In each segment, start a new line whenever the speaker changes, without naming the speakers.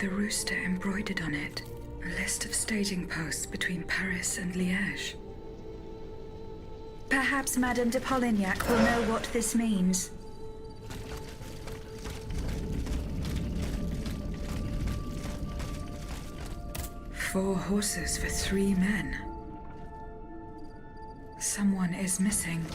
the rooster embroidered on it. A list of staging posts between Paris and Liège.
Perhaps Madame de Polignac will know what this means.
Four horses for 3 men. Someone is missing.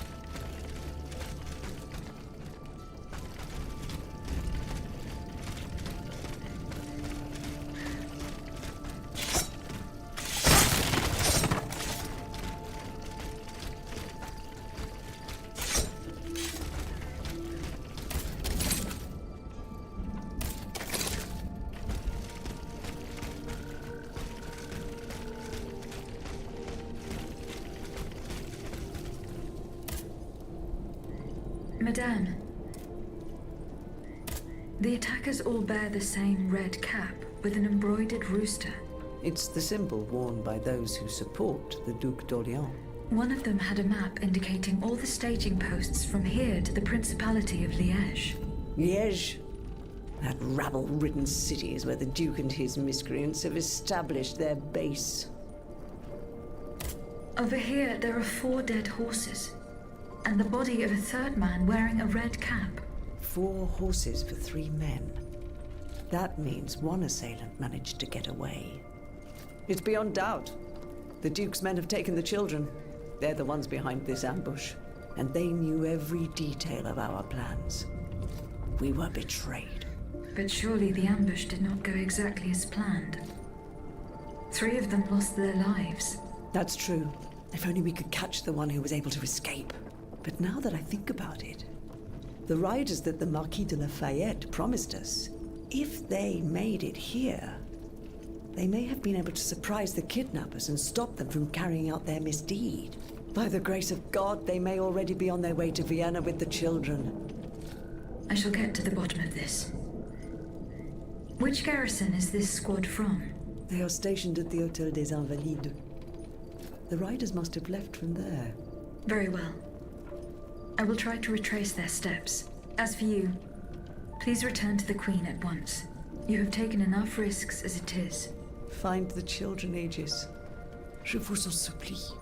Madame, the attackers all bear the same red cap with an embroidered rooster.
It's the symbol worn by those who support the Duc d'Orléans.
One of them had a map indicating all the staging posts from here to the Principality of Liège.
Liège? That rabble-ridden city is where the Duke and his miscreants have established their base.
Over here, there are 4 dead horses, and the body of a third man wearing a red cap.
4 horses for 3 men. That means one assailant managed to get away. It's beyond doubt. The Duke's men have taken the children. They're the ones behind this ambush, and they knew every detail of our plans. We were betrayed.
But surely the ambush did not go exactly as planned. 3 of them lost their lives.
That's true. If only we could catch the one who was able to escape. But now that I think about it, the riders that the Marquis de Lafayette promised us, if they made it here, they may have been able to surprise the kidnappers and stop them from carrying out their misdeed. By the grace of God, they may already be on their way to Vienna with the children.
I shall get to the bottom of this. Which garrison is this squad from?
They are stationed at the Hôtel des Invalides. The riders must have left from there.
Very well. I will try to retrace their steps. As for you, please return to the Queen at once. You have taken enough risks as it is.
Find the children, Aegis. Je vous en supplie.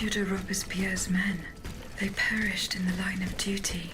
rescue de Robespierre's men. They perished in the line of duty.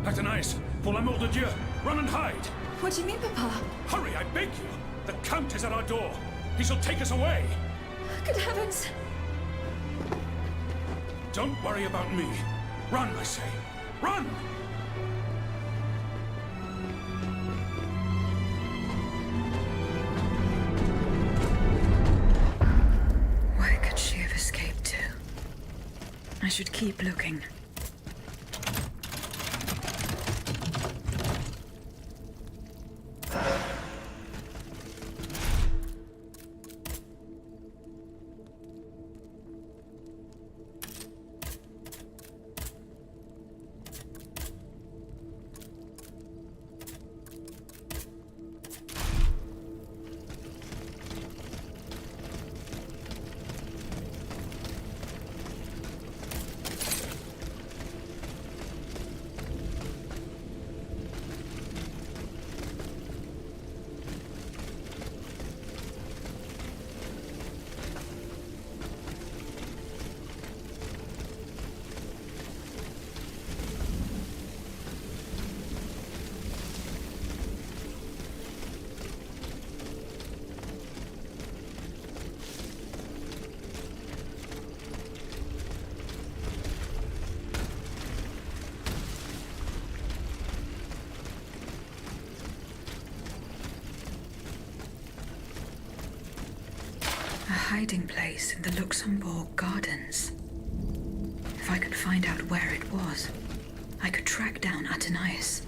Athénaïs, pour l'amour de Dieu, run and hide!
What do you mean, Papa?
Hurry, I beg you! The Count is at our door. He shall take us away.
Good heavens!
Don't worry about me. Run, I say. Run!
Where could she have escaped to? I should keep looking. A hiding place in the Luxembourg Gardens. If I could find out where it was, I could track down Athénaïs.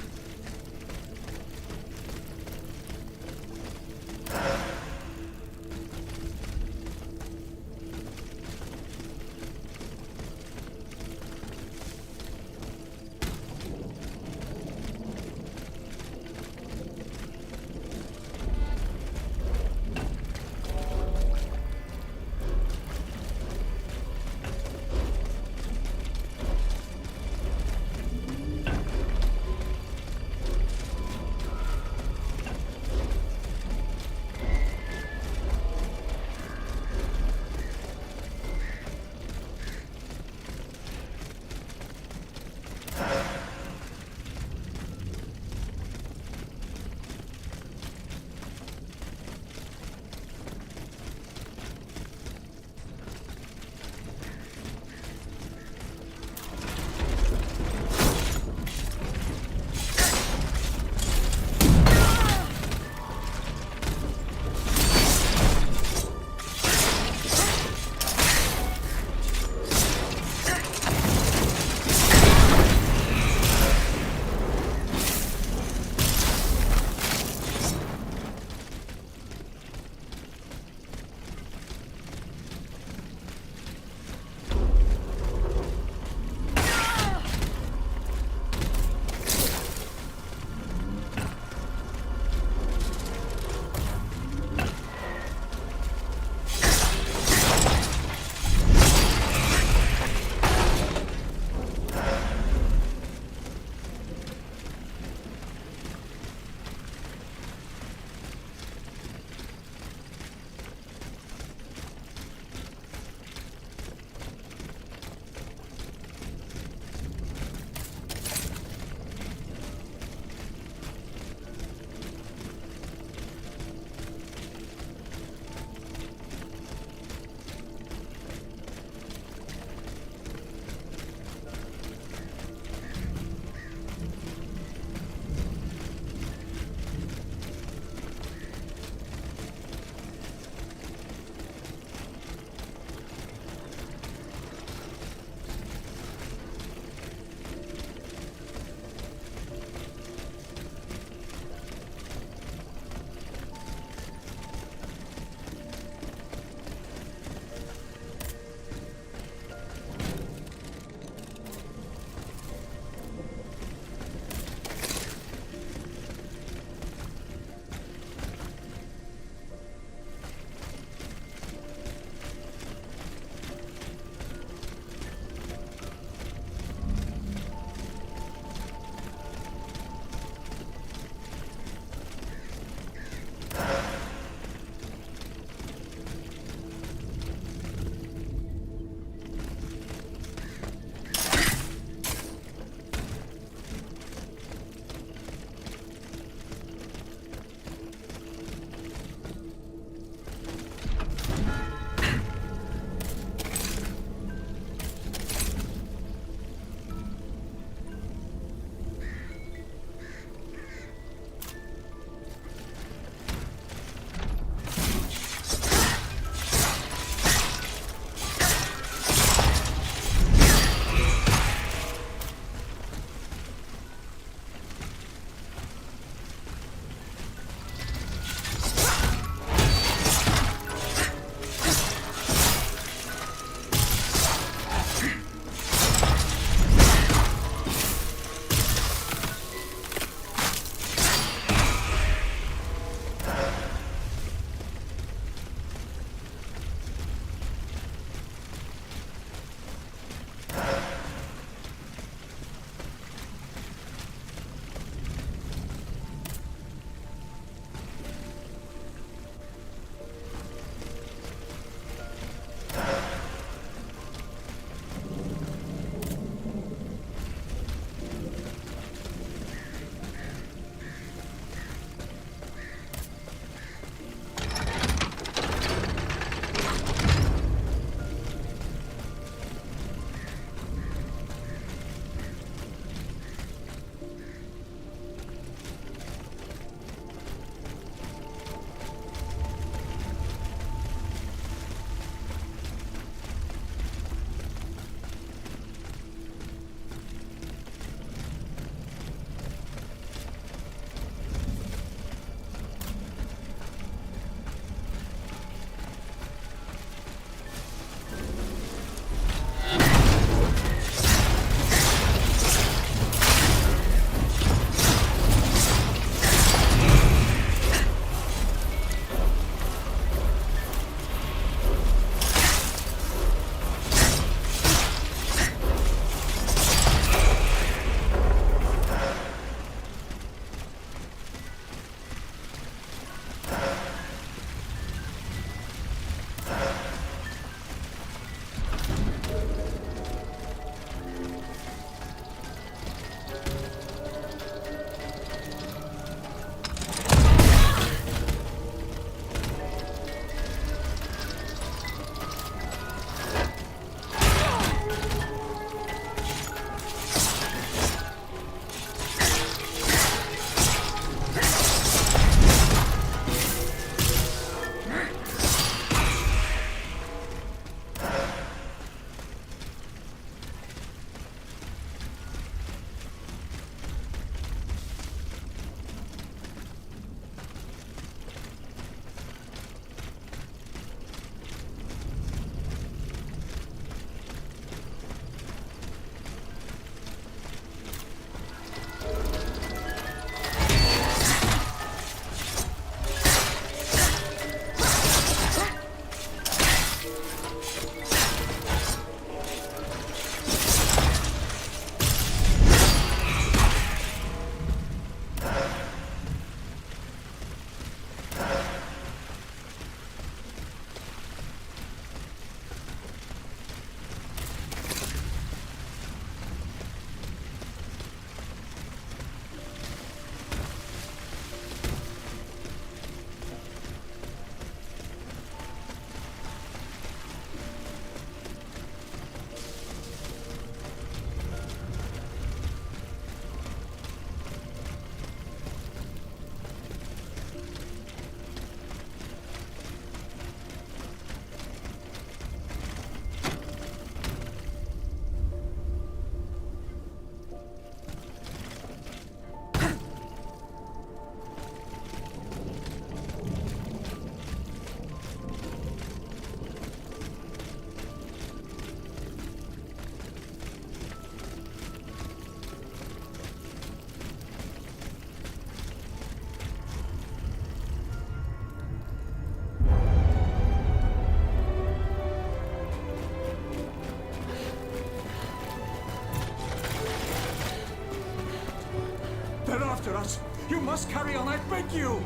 must carry on, I beg you!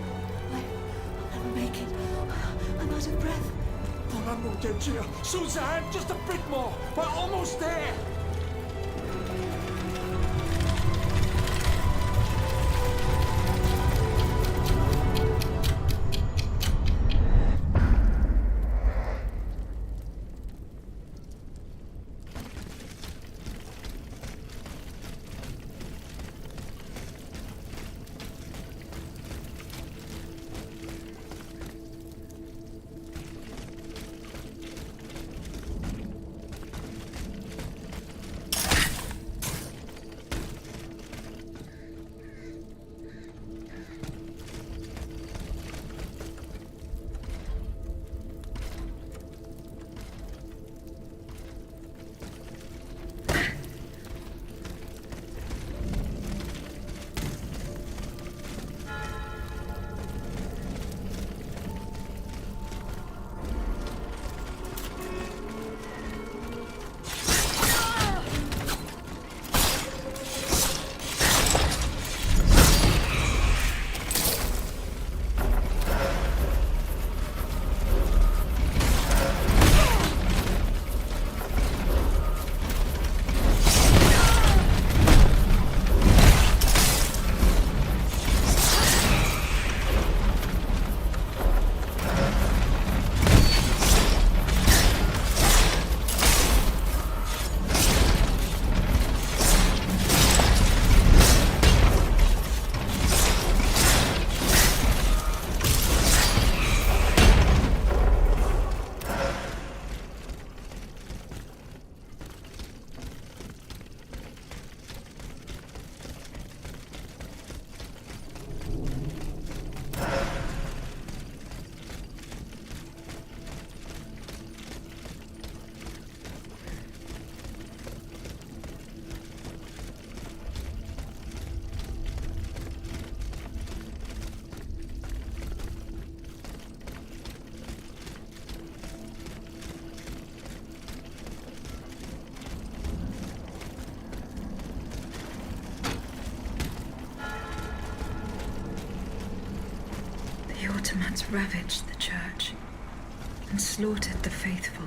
I'm making. I'm out of breath.
Suzanne, just a bit more! We're almost there!
The Ottomans ravaged the church and slaughtered the faithful.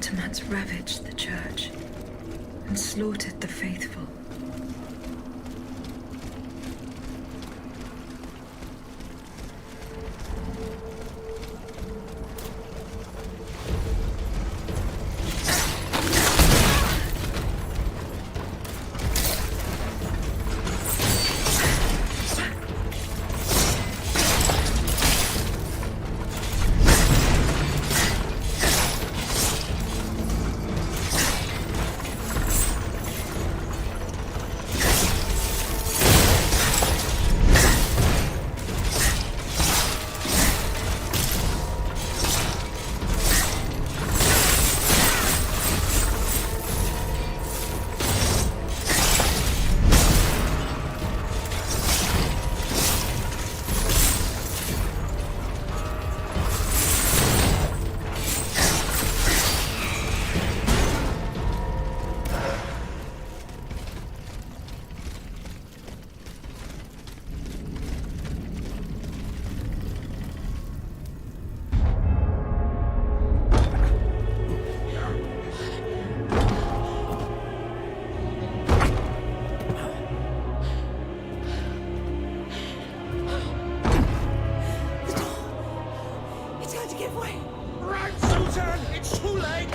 Ottomans ravaged the church and slaughtered the faithful.
Right, Susan! It's too late!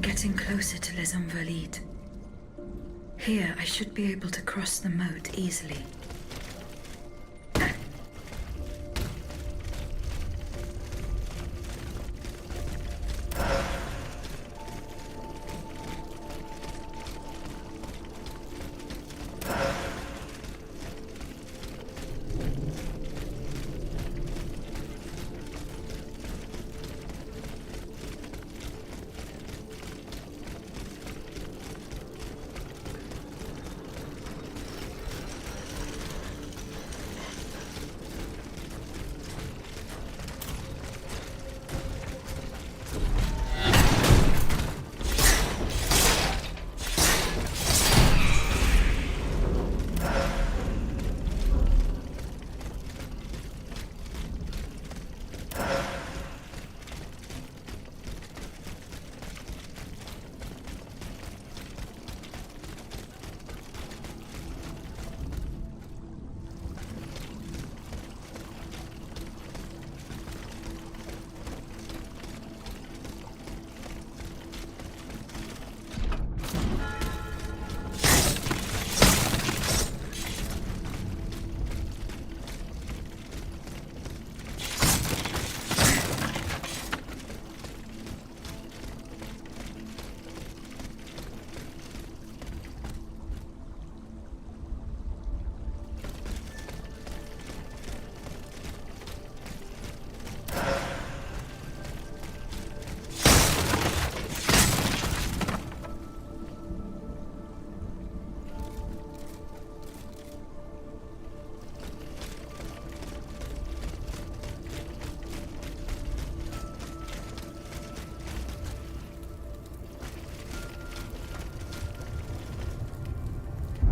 I'm getting closer to Les Invalides. Here, I should be able to cross the moat easily.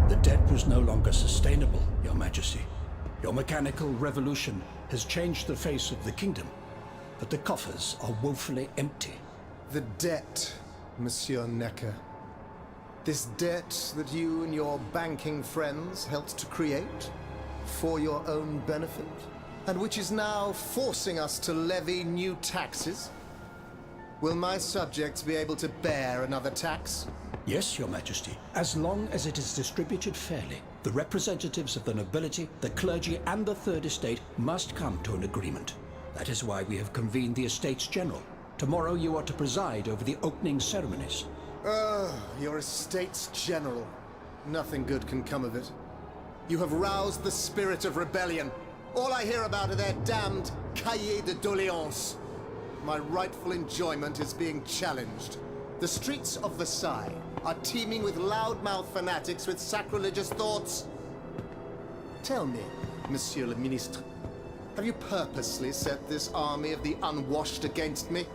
The debt was no longer sustainable, Your Majesty. Your mechanical revolution has changed the face of the kingdom, but the coffers are woefully empty.
The debt, Monsieur Necker. This debt that you and your banking friends helped to create for your own benefit, and which is now forcing us to levy new taxes. Will my subjects be able to bear another tax?
Yes, Your Majesty, as long as it is distributed fairly. The representatives of the nobility, the clergy, and the Third Estate must come to an agreement. That is why we have convened the Estates General. Tomorrow you are to preside over the opening ceremonies.
Your Estates General. Nothing good can come of it. You have roused the spirit of rebellion. All I hear about are their damned cahiers de doléances. My rightful enjoyment is being challenged. The streets of Versailles are teeming with loudmouth fanatics with sacrilegious thoughts. Tell me, Monsieur le Ministre, have you purposely set this army of the unwashed against me?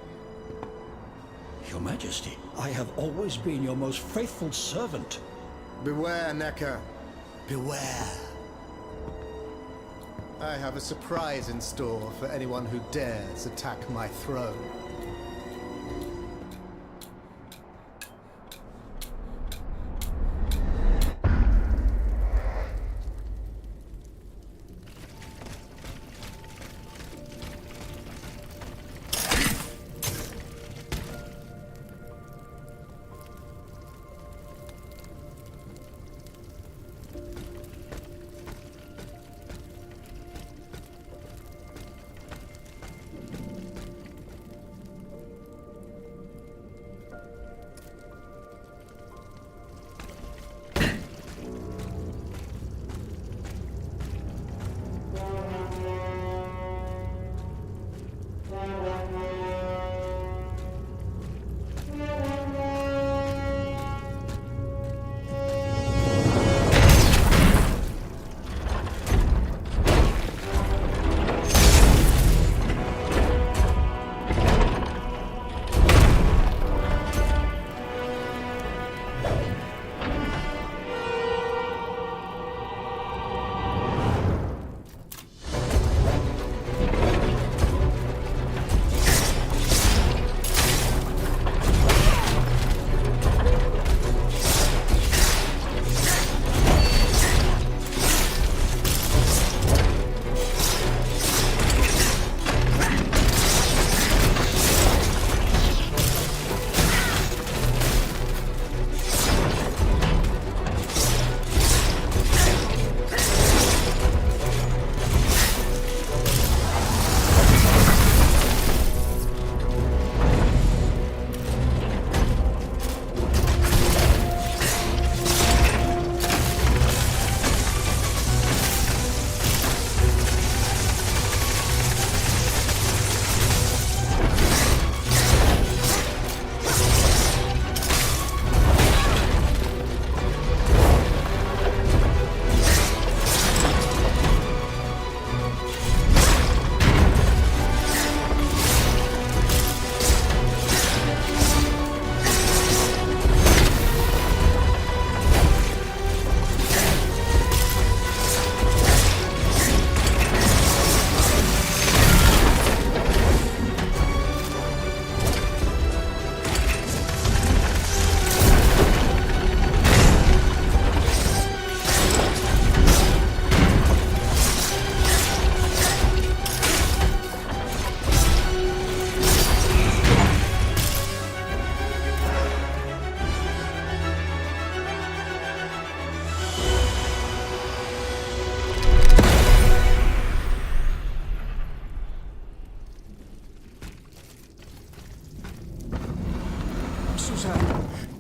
Your Majesty, I have always been your most faithful servant.
Beware, Necker. Beware. I have a surprise in store for anyone who dares attack my throne.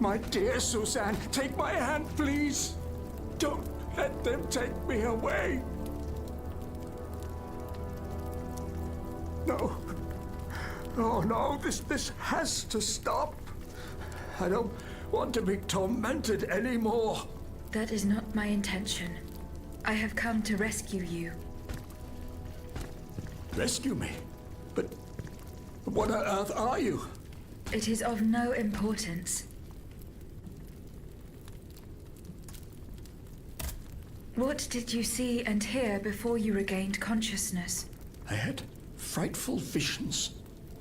My dear Suzanne, take my hand, please. Don't let them take me away. No. Oh, no, this has to stop. I don't want to be tormented anymore.
That is not my intention. I have come to rescue you.
Rescue me? But what on earth are you?
It is of no importance. What did you see and hear before you regained consciousness?
I had frightful visions,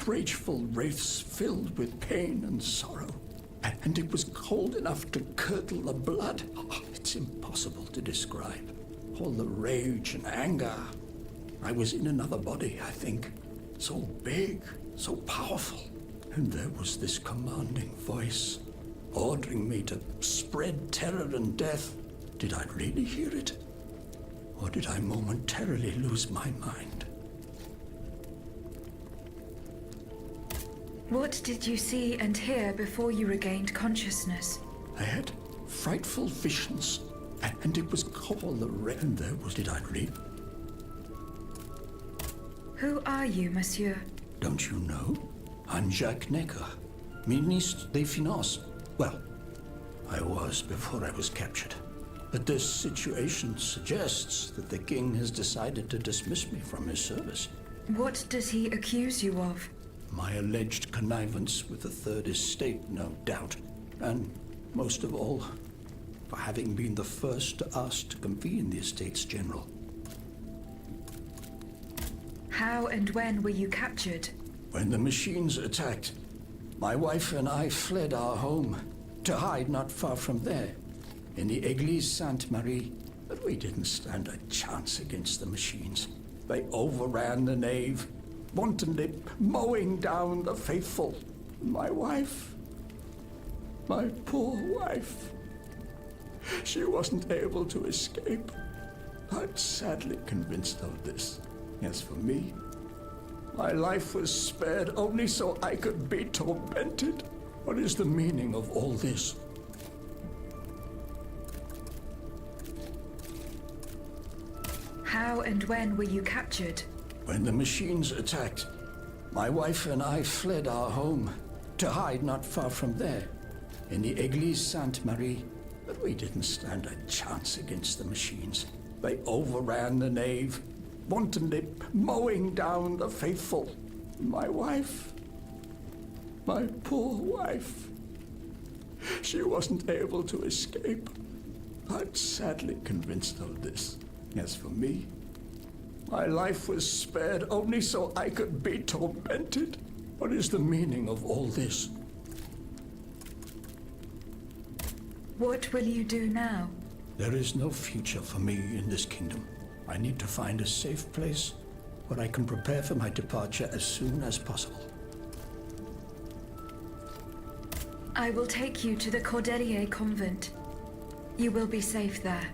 rageful wraiths filled with pain and sorrow. And it was cold enough to curdle the blood. It's impossible to describe. All the rage and anger. I was in another body, I think. So big, so powerful. And there was this commanding voice, ordering me to spread terror and death. Did I really hear it? Or did I momentarily lose my mind?
What did you see and hear before you regained consciousness?
I had frightful visions, and it was cold. And there was... Did I read?
Who are you, monsieur?
Don't you know? I'm Jacques Necker, Ministre des Finances. Well, I was before I was captured. But this situation suggests that the king has decided to dismiss me from his service.
What does he accuse you of?
My alleged connivance with the Third Estate, no doubt. And, most of all, for having been the first to ask to convene the Estates General.
How and when were you captured?
When the machines attacked, my wife and I fled our home to hide not far from there, in the Église Sainte-Marie. But we didn't stand a chance against the machines. They overran the nave, wantonly mowing down the faithful. My wife, my poor wife, she wasn't able to escape. I'm sadly convinced of this. As for me, my life was spared only so I could be tormented. What is the meaning of all this?
How and when were you captured?
When the machines attacked, my wife and I fled our home to hide not far from there, in the Église Sainte-Marie. But we didn't stand a chance against the machines. They overran the nave, wantonly mowing down the faithful. My wife, my poor wife, she wasn't able to escape. I'm sadly convinced of this. As for me, my life was spared only so I could be tormented. What is the meaning of all this?
What will you do now?
There is no future for me in this kingdom. I need to find a safe place where I can prepare for my departure as soon as possible.
I will take you to the Cordelier convent. You will be safe there.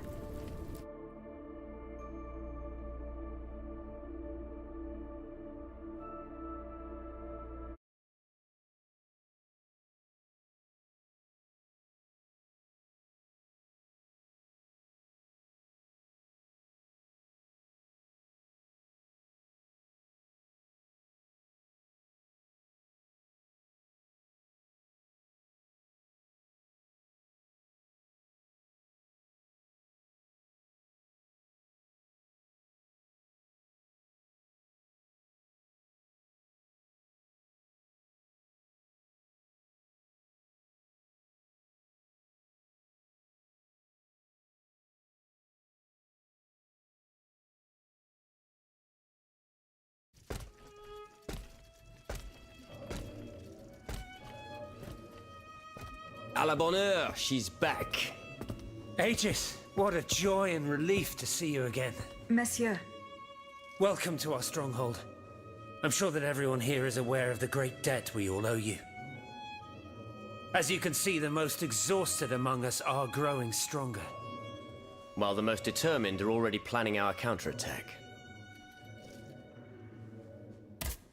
À la bonne heure, she's back.
Aegis, what a joy and relief to see you again.
Monsieur,
Welcome to our stronghold. I'm sure that everyone here is aware of the great debt we all owe you. As you can see, the most exhausted among us are growing stronger.
While the most determined are already planning our counterattack.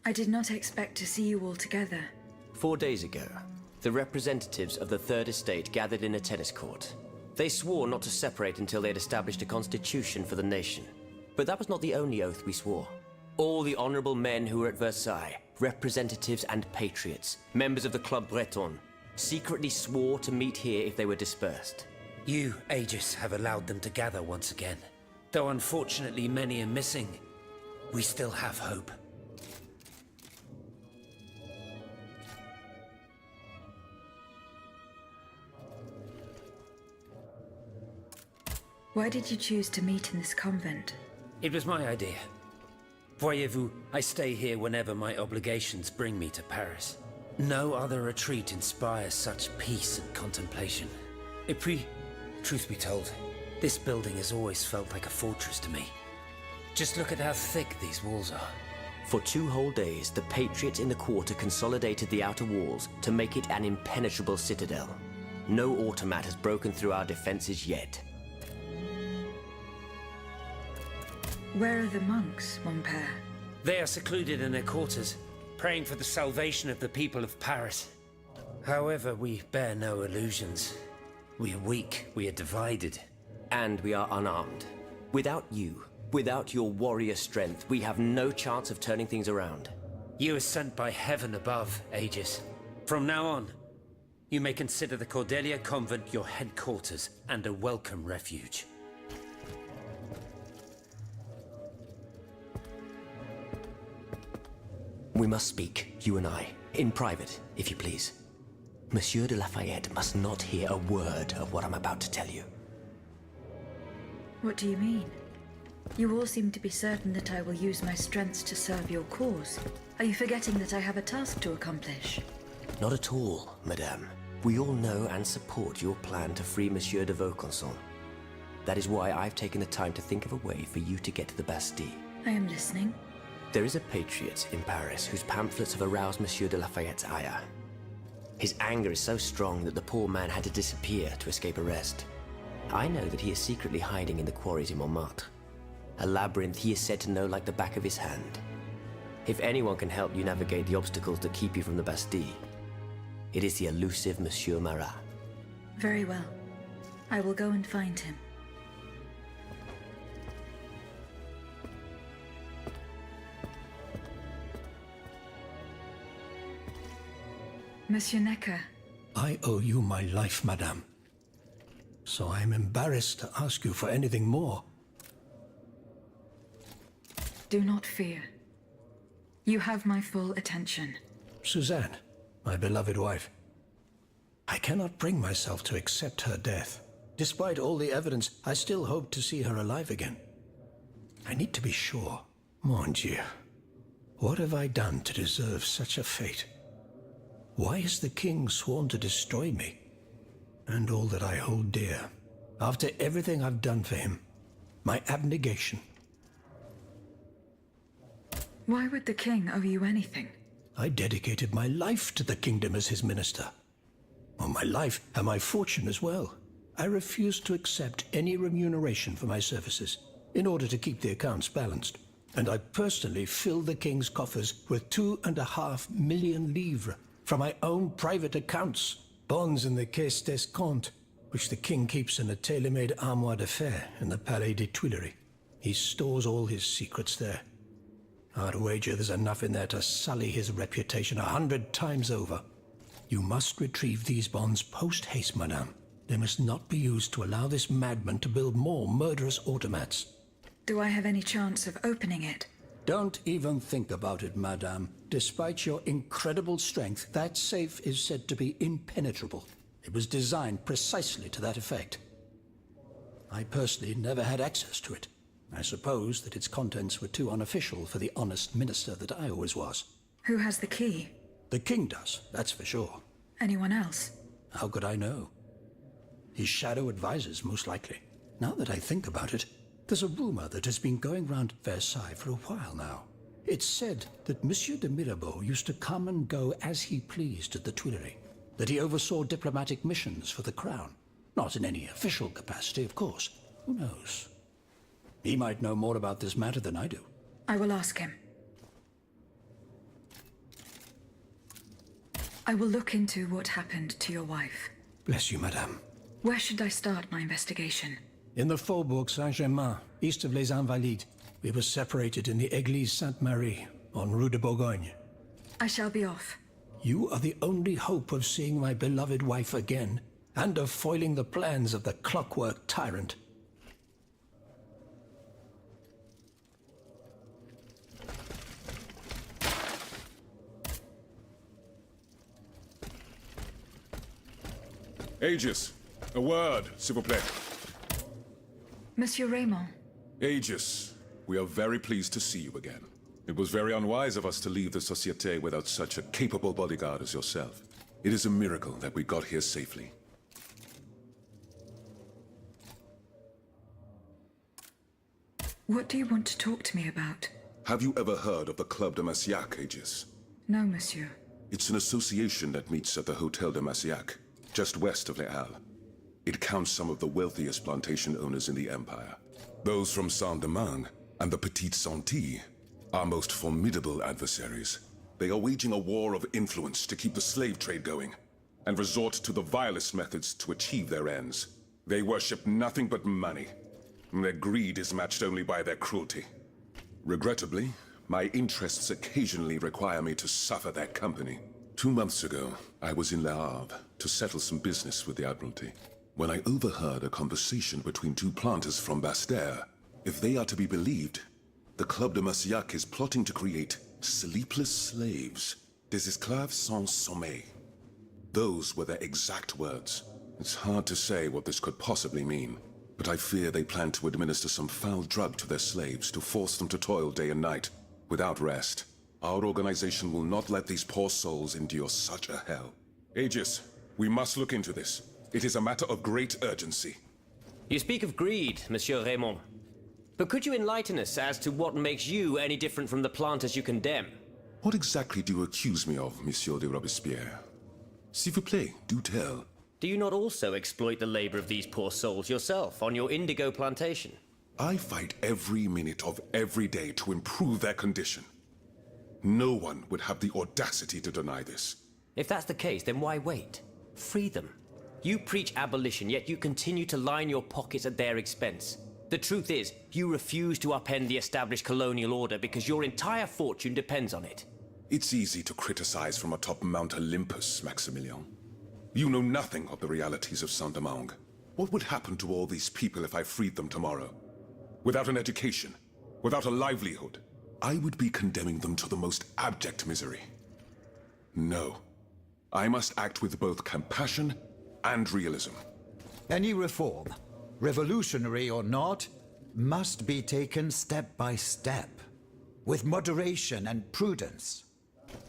I did not expect to see you all together.
4 days ago, The representatives of the Third Estate gathered in a tennis court. They swore not to separate until they had established a constitution for the nation. But that was not the only oath we swore. All the honorable men who were at Versailles, representatives and patriots, members of the Club Breton, secretly swore to meet here if they were dispersed.
You, Aegis, have allowed them to gather once again. Though unfortunately many are missing, we still have hope.
Why did you choose to meet in this convent?
It was my idea. Voyez-vous, I stay here whenever my obligations bring me to Paris. No other retreat inspires such peace and contemplation. Et puis, truth be told, this building has always felt like a fortress to me. Just look at how thick these walls are.
For 2 whole days, the patriots in the quarter consolidated the outer walls to make it an impenetrable citadel. No automat has broken through our defenses yet.
Where are the monks, mon père?
They are secluded in their quarters, praying for the salvation of the people of Paris. However, we bear no illusions. We are weak, we are divided.
And we are unarmed. Without you, without your warrior strength, we have no chance of turning things around.
You are sent by heaven above, Aegis. From now on, you may consider the Cordelia Convent your headquarters and a welcome refuge.
We must speak, you and I, in private, if you please. Monsieur de Lafayette must not hear a word of what I'm about to tell you.
What do you mean? You all seem to be certain that I will use my strengths to serve your cause. Are you forgetting that I have a task to accomplish?
Not at all, madame. We all know and support your plan to free Monsieur de Vaucanson. That is why I've taken the time to think of a way for you to get to the Bastille.
I am listening.
There is a patriot in Paris whose pamphlets have aroused Monsieur de Lafayette's ire. His anger is so strong that the poor man had to disappear to escape arrest. I know that he is secretly hiding in the quarries in Montmartre. A labyrinth he is said to know like the back of his hand. If anyone can help you navigate the obstacles that keep you from the Bastille, it is the elusive Monsieur Marat.
Very well. I will go and find him. Monsieur Necker.
I owe you my life, madame. So I am embarrassed to ask you for anything more.
Do not fear. You have my full attention.
Suzanne, my beloved wife. I cannot bring myself to accept her death. Despite all the evidence, I still hope to see her alive again. I need to be sure. Mon Dieu. What have I done to deserve such a fate? Why has the king sworn to destroy me? And all that I hold dear. After everything I've done for him. My abnegation.
Why would the king owe you anything?
I dedicated my life to the kingdom as his minister. Well, my life and my fortune as well. I refuse to accept any remuneration for my services in order to keep the accounts balanced. And I personally filled the king's coffers with 2.5 million livres from my own private accounts. Bonds in the Caisse d'Escompte, which the king keeps in a tailor-made armoire de fer in the Palais des Tuileries. He stores all his secrets there. I'd wager there's enough in there to sully his reputation 100 times over. You must retrieve these bonds post-haste, madame. They must not be used to allow this madman to build more murderous automats.
Do I have any chance of opening it?
Don't even think about it, madame. Despite your incredible strength, that safe is said to be impenetrable. It was designed precisely to that effect. I personally never had access to it. I suppose that its contents were too unofficial for the honest minister that I always was.
Who has the key?
The king does, that's for sure.
Anyone else?
How could I know? His shadow advisors, most likely. Now that I think about it, there's a rumor that has been going round Versailles for a while now. It's said that Monsieur de Mirabeau used to come and go as he pleased at the Tuileries, that he oversaw diplomatic missions for the crown. Not in any official capacity, of course. Who knows? He might know more about this matter than I do.
I will ask him. I will look into what happened to your wife.
Bless you, madame.
Where should I start my investigation?
In the Faubourg Saint-Germain, east of Les Invalides, we were separated in the Église Sainte-Marie, on Rue de Bourgogne.
I shall be off.
You are the only hope of seeing my beloved wife again, and of foiling the plans of the clockwork tyrant.
Aegis, a word, s'il vous plaît.
Monsieur Raymond.
Aegis, we are very pleased to see you again. It was very unwise of us to leave the Société without such a capable bodyguard as yourself. It is a miracle that we got here safely.
What do you want to talk to me about?
Have you ever heard of the Club de Massiac, Aegis?
No, monsieur.
It's an association that meets at the Hotel de Massiac, just west of Les Halles. It counts some of the wealthiest plantation owners in the Empire. Those from Saint-Domingue and the Petite Santé, our most formidable adversaries. They are waging a war of influence to keep the slave trade going, and resort to the vilest methods to achieve their ends. They worship nothing but money. Their greed is matched only by their cruelty. Regrettably, my interests occasionally require me to suffer their company. 2 months ago, I was in Le Havre to settle some business with the Admiralty, when I overheard a conversation between two planters from Bastère. If they are to be believed, the Club de Massiac is plotting to create sleepless slaves, des esclaves sans sommeil. Those were their exact words. It's hard to say what this could possibly mean, but I fear they plan to administer some foul drug to their slaves to force them to toil day and night, without rest. Our organization will not let these poor souls endure such a hell. Aegis, we must look into this. It is a matter of great urgency.
You speak of greed, Monsieur Raymond. But could you enlighten us as to what makes you any different from the planters you condemn?
What exactly do you accuse me of, Monsieur de Robespierre? S'il vous plaît, do tell.
Do you not also exploit the labor of these poor souls yourself on your indigo plantation?
I fight every minute of every day to improve their condition. No one would have the audacity to deny this.
If that's the case, then why wait? Free them. You preach abolition, yet you continue to line your pockets at their expense. The truth is, you refuse to upend the established colonial order because your entire fortune depends on it.
It's easy to criticize from atop Mount Olympus, Maximilian. You know nothing of the realities of Saint-Domingue. What would happen to all these people if I freed them tomorrow? Without an education, without a livelihood, I would be condemning them to the most abject misery. No. I must act with both compassion and realism.
Any reform, revolutionary or not, must be taken step by step, with moderation and prudence.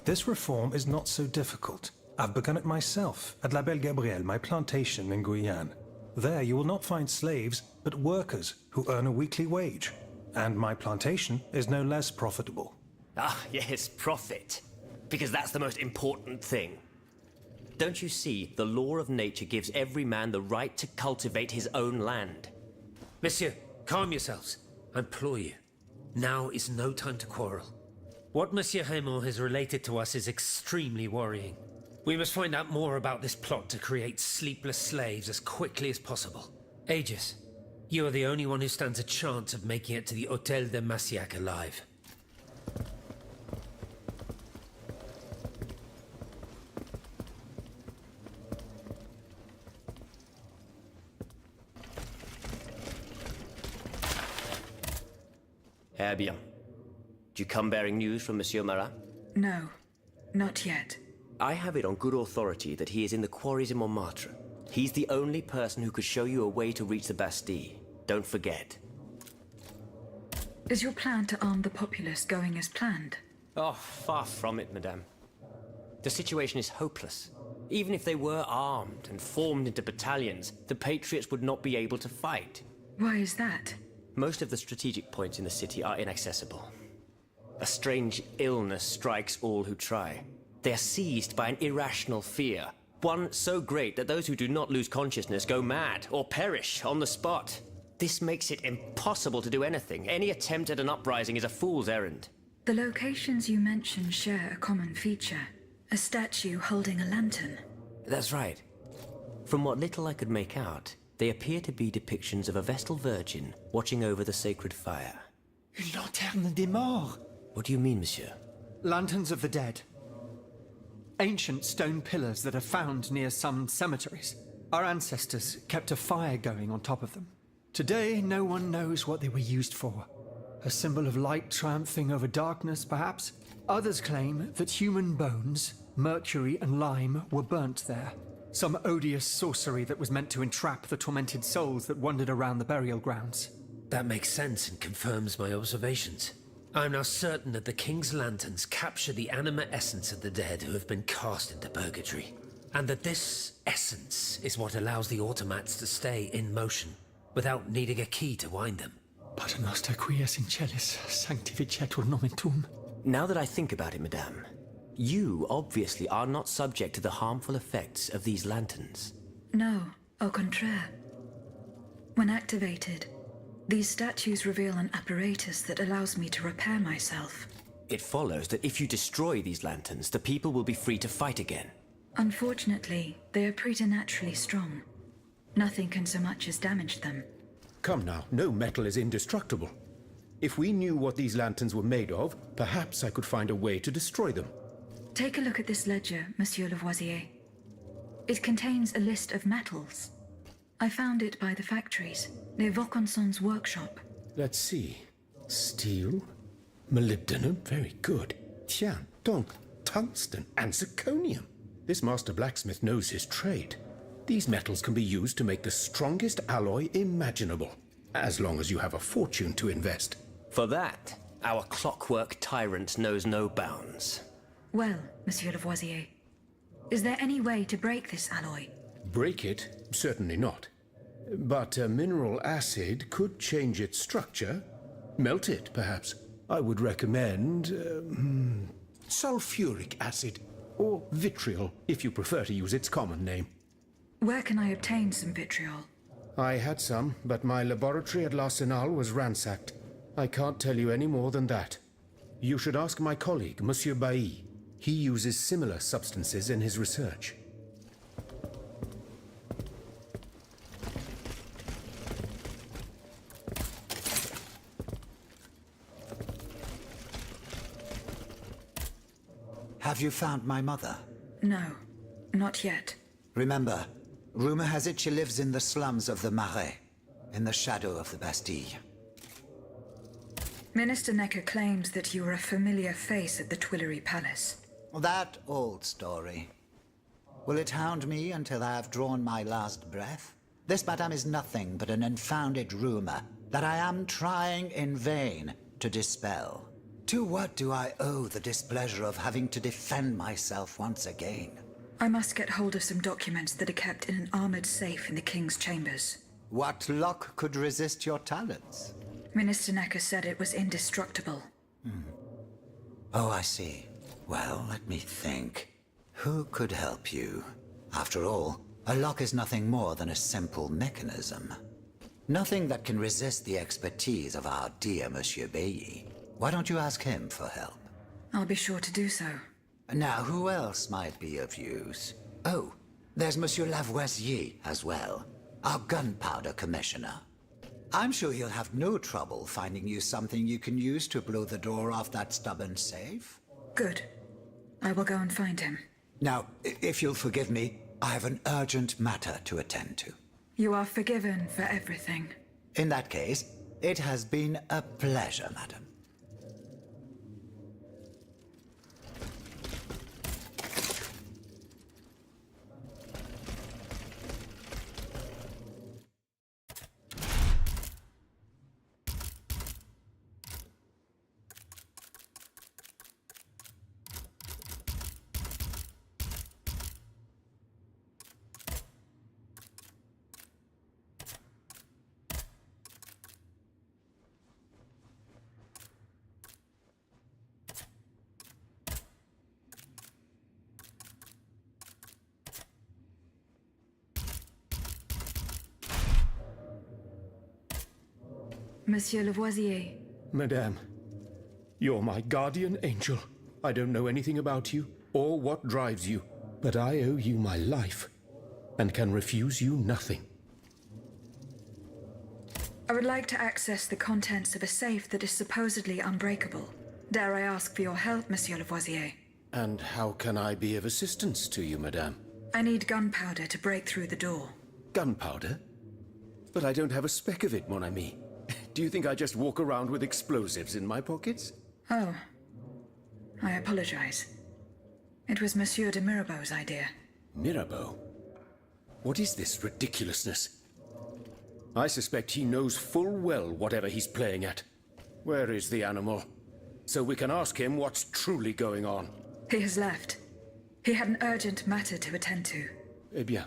This reform is not so difficult. I've begun it myself at La Belle Gabrielle, my plantation in Guyane. There you will not find slaves, but workers who earn a weekly wage. And my plantation is no less profitable.
Ah, yes, profit. Because that's the most important thing. Don't you see, the law of nature gives every man the right to cultivate his own land.
Monsieur, calm yourselves. I implore you. Now is no time to quarrel. What Monsieur Raymond has related to us is extremely worrying. We must find out more about this plot to create sleepless slaves as quickly as possible. Aegis, you are the only one who stands a chance of making it to the Hôtel de Massiac alive.
Eh bien. Do you come bearing news from Monsieur Marat?
No, not yet.
I have it on good authority that he is in the quarries in Montmartre. He's the only person who could show you a way to reach the Bastille. Don't forget.
Is your plan to arm the populace going as planned?
Oh, far from it, madame. The situation is hopeless. Even if they were armed and formed into battalions, the Patriots would not be able to fight.
Why is that?
Most of the strategic points in the city are inaccessible. A strange illness strikes all who try. They are seized by an irrational fear, one so great that those who do not lose consciousness go mad or perish on the spot. This makes it impossible to do anything. Any attempt at an uprising is a fool's errand.
The locations you mentioned share a common feature. A statue holding a lantern.
That's right. From what little I could make out, they appear to be depictions of a Vestal Virgin watching over the sacred fire.
Une lanterne des morts.
What do you mean, monsieur?
Lanterns of the dead. Ancient stone pillars that are found near some cemeteries. Our ancestors kept a fire going on top of them. Today, no one knows what they were used for. A symbol of light triumphing over darkness, perhaps? Others claim that human bones, mercury and lime, were burnt there. Some odious sorcery that was meant to entrap the tormented souls that wandered around the burial grounds.
That makes sense and confirms my observations. I'm now certain that the King's lanterns capture the anima essence of the dead who have been cast into purgatory. And that this essence is what allows the automats to stay in motion, without needing a key to wind them.
Pater noster qui es in celis, sanctificetur nomen tuum.
Now that I think about it, madame, you obviously are not subject to the harmful effects of these lanterns.
No, au contraire. When activated, these statues reveal an apparatus that allows me to repair myself.
It follows that if you destroy these lanterns, the people will be free to fight again.
Unfortunately, they are preternaturally strong. Nothing can so much as damage them.
Come now, no metal is indestructible. If we knew what these lanterns were made of, perhaps I could find a way to destroy them.
Take a look at this ledger, Monsieur Lavoisier. It contains a list of metals. I found it by the factories, near Vaucanson's workshop.
Let's see. Steel, molybdenum, very good. Tiens, donc, tungsten and zirconium. This master blacksmith knows his trade. These metals can be used to make the strongest alloy imaginable, as long as you have a fortune to invest.
For that, our clockwork tyrant knows no bounds.
Well, Monsieur Lavoisier, is there any way to break this alloy?
Break it? Certainly not. But a mineral acid could change its structure. Melt it, perhaps. I would recommend sulfuric acid, or vitriol, if you prefer to use its common name.
Where can I obtain some vitriol?
I had some, but my laboratory at L'Arsenal was ransacked. I can't tell you any more than that. You should ask my colleague, Monsieur Bailly. He uses similar substances in his research.
Have you found my mother?
No, not yet.
Remember, rumor has it she lives in the slums of the Marais, in the shadow of the Bastille.
Minister Necker claims that you were a familiar face at the Tuileries Palace.
That old story. Will it hound me until I have drawn my last breath? This, madame, is nothing but an unfounded rumor that I am trying in vain to dispel. To what do I owe the displeasure of having to defend myself once again?
I must get hold of some documents that are kept in an armored safe in the King's chambers.
What luck could resist your talents?
Minister Necker said it was indestructible.
Oh, I see. Well, let me think. Who could help you? After all, a lock is nothing more than a simple mechanism. Nothing that can resist the expertise of our dear Monsieur Bailly. Why don't you ask him for help?
I'll be sure to do so.
Now, who else might be of use? Oh, there's Monsieur Lavoisier as well, our gunpowder commissioner. I'm sure he'll have no trouble finding you something you can use to blow the door off that stubborn safe.
Good. I will go and find him.
Now, if you'll forgive me, I have an urgent matter to attend to.
You are forgiven for everything.
In that case, it has been a pleasure, madam.
Monsieur Lavoisier.
Madame, you're my guardian angel. I don't know anything about you, or what drives you, but I owe you my life, and can refuse you nothing.
I would like to access the contents of a safe that is supposedly unbreakable. Dare I ask for your help, Monsieur Lavoisier?
And how can I be of assistance to you, madame?
I need gunpowder to break through the door.
Gunpowder? But I don't have a speck of it, mon ami. Do you think I just walk around with explosives in my pockets?
Oh. I apologize. It was Monsieur de Mirabeau's idea.
Mirabeau? What is this ridiculousness? I suspect he knows full well whatever he's playing at. Where is the animal? So we can ask him what's truly going on.
He has left. He had an urgent matter to attend to.
Eh bien,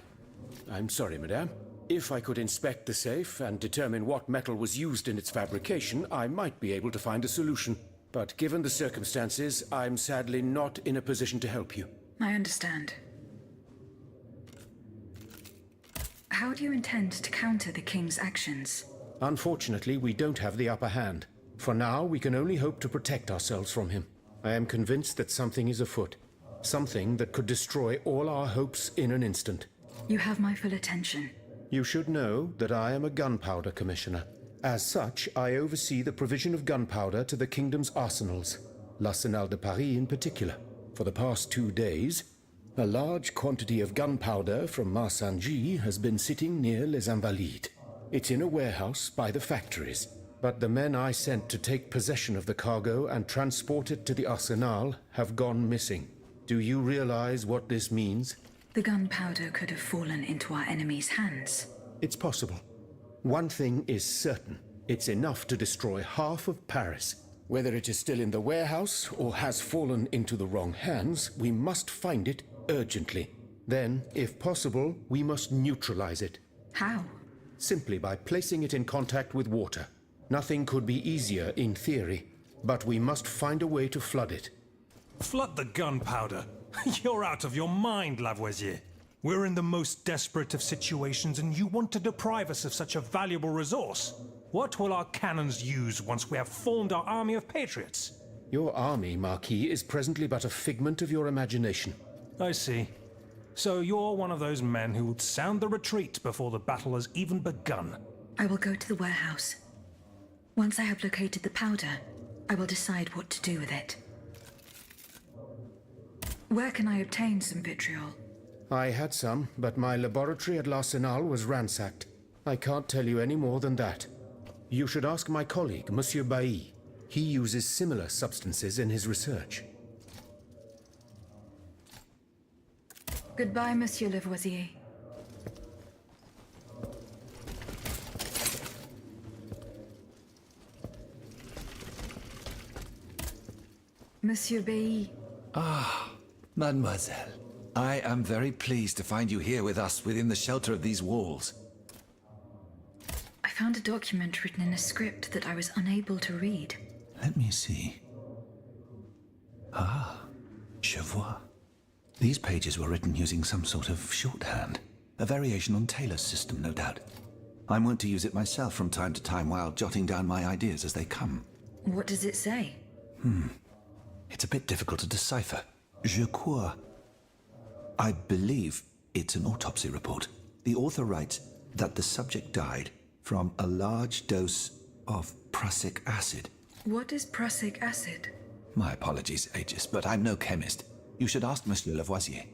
I'm sorry, madame. If I could inspect the safe and determine what metal was used in its fabrication, I might be able to find a solution. But given the circumstances, I'm sadly not in a position to help you.
I understand. How do you intend to counter the King's actions?
Unfortunately, we don't have the upper hand. For now, we can only hope to protect ourselves from him. I am convinced that something is afoot. Something that could destroy all our hopes in an instant.
You have my full attention.
You should know that I am a gunpowder commissioner. As such, I oversee the provision of gunpowder to the kingdom's arsenals, l'Arsenal de Paris in particular. For the past 2 days, a large quantity of gunpowder from Marsangy has been sitting near Les Invalides. It's in a warehouse by the factories, but the men I sent to take possession of the cargo and transport it to the Arsenal have gone missing. Do you realize what this means?
The gunpowder could have fallen into our enemy's hands.
It's possible. One thing is certain. It's enough to destroy half of Paris. Whether it is still in the warehouse or has fallen into the wrong hands, we must find it urgently. Then, if possible, we must neutralize it.
How?
Simply by placing it in contact with water. Nothing could be easier in theory, but we must find a way to flood it.
Flood the gunpowder? You're out of your mind, Lavoisier. We're in the most desperate of situations, and you want to deprive us of such a valuable resource. What will our cannons use once we have formed our army of patriots?
Your army, Marquis, is presently but a figment of your imagination.
I see. So you're one of those men who would sound the retreat before the battle has even begun.
I will go to the warehouse. Once I have located the powder, I will decide what to do with it. Where can I obtain some vitriol?
I had some, but my laboratory at l'Arsenal was ransacked. I can't tell you any more than that. You should ask my colleague, Monsieur Bailly. He uses similar substances in his research.
Goodbye, Monsieur Lavoisier. Monsieur Bailly.
Ah, mademoiselle. I am very pleased to find you here with us within the shelter of these walls.
I found a document written in a script that I was unable to read.
Let me see. Ah, je vois. These pages were written using some sort of shorthand. A variation on Taylor's system, no doubt. I'm wont to use it myself from time to time while jotting down my ideas as they come.
What does it say?
It's a bit difficult to decipher. Je crois. I believe it's an autopsy report. The author writes that the subject died from a large dose of prussic acid.
What is prussic acid?
My apologies, Aegis, but I'm no chemist. You should ask Monsieur Lavoisier.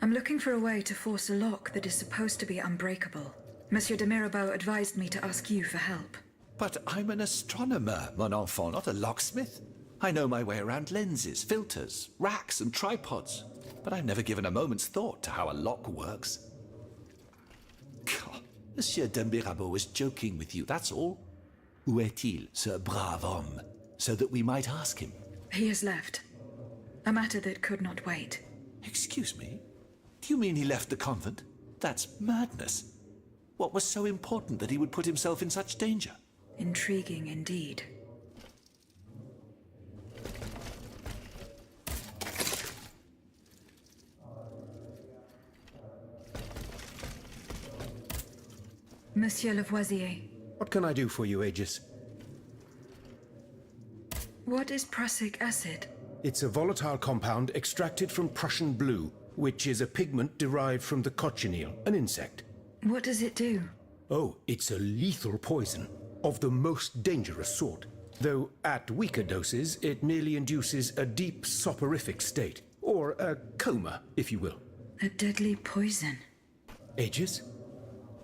I'm looking for a way to force a lock that is supposed to be unbreakable. Monsieur de Mirabeau advised me to ask you for help.
But I'm an astronomer, mon enfant, not a locksmith. I know my way around lenses, filters, racks, and tripods. But I've never given a moment's thought to how a lock works. God, Monsieur de Mirabeau was joking with you, that's all. Où est-il, ce brave homme? So that we might ask him.
He has left. A matter that could not wait.
Excuse me? Do you mean he left the convent? That's madness. What was so important that he would put himself in such danger?
Intriguing indeed. Monsieur Lavoisier.
What can I do for you, Aegis?
What is prussic acid?
It's a volatile compound extracted from Prussian blue, which is a pigment derived from the cochineal, an insect.
What does it do?
Oh, it's a lethal poison, of the most dangerous sort. Though at weaker doses, it merely induces a deep soporific state, or a coma, if you will.
A deadly poison.
Aegis?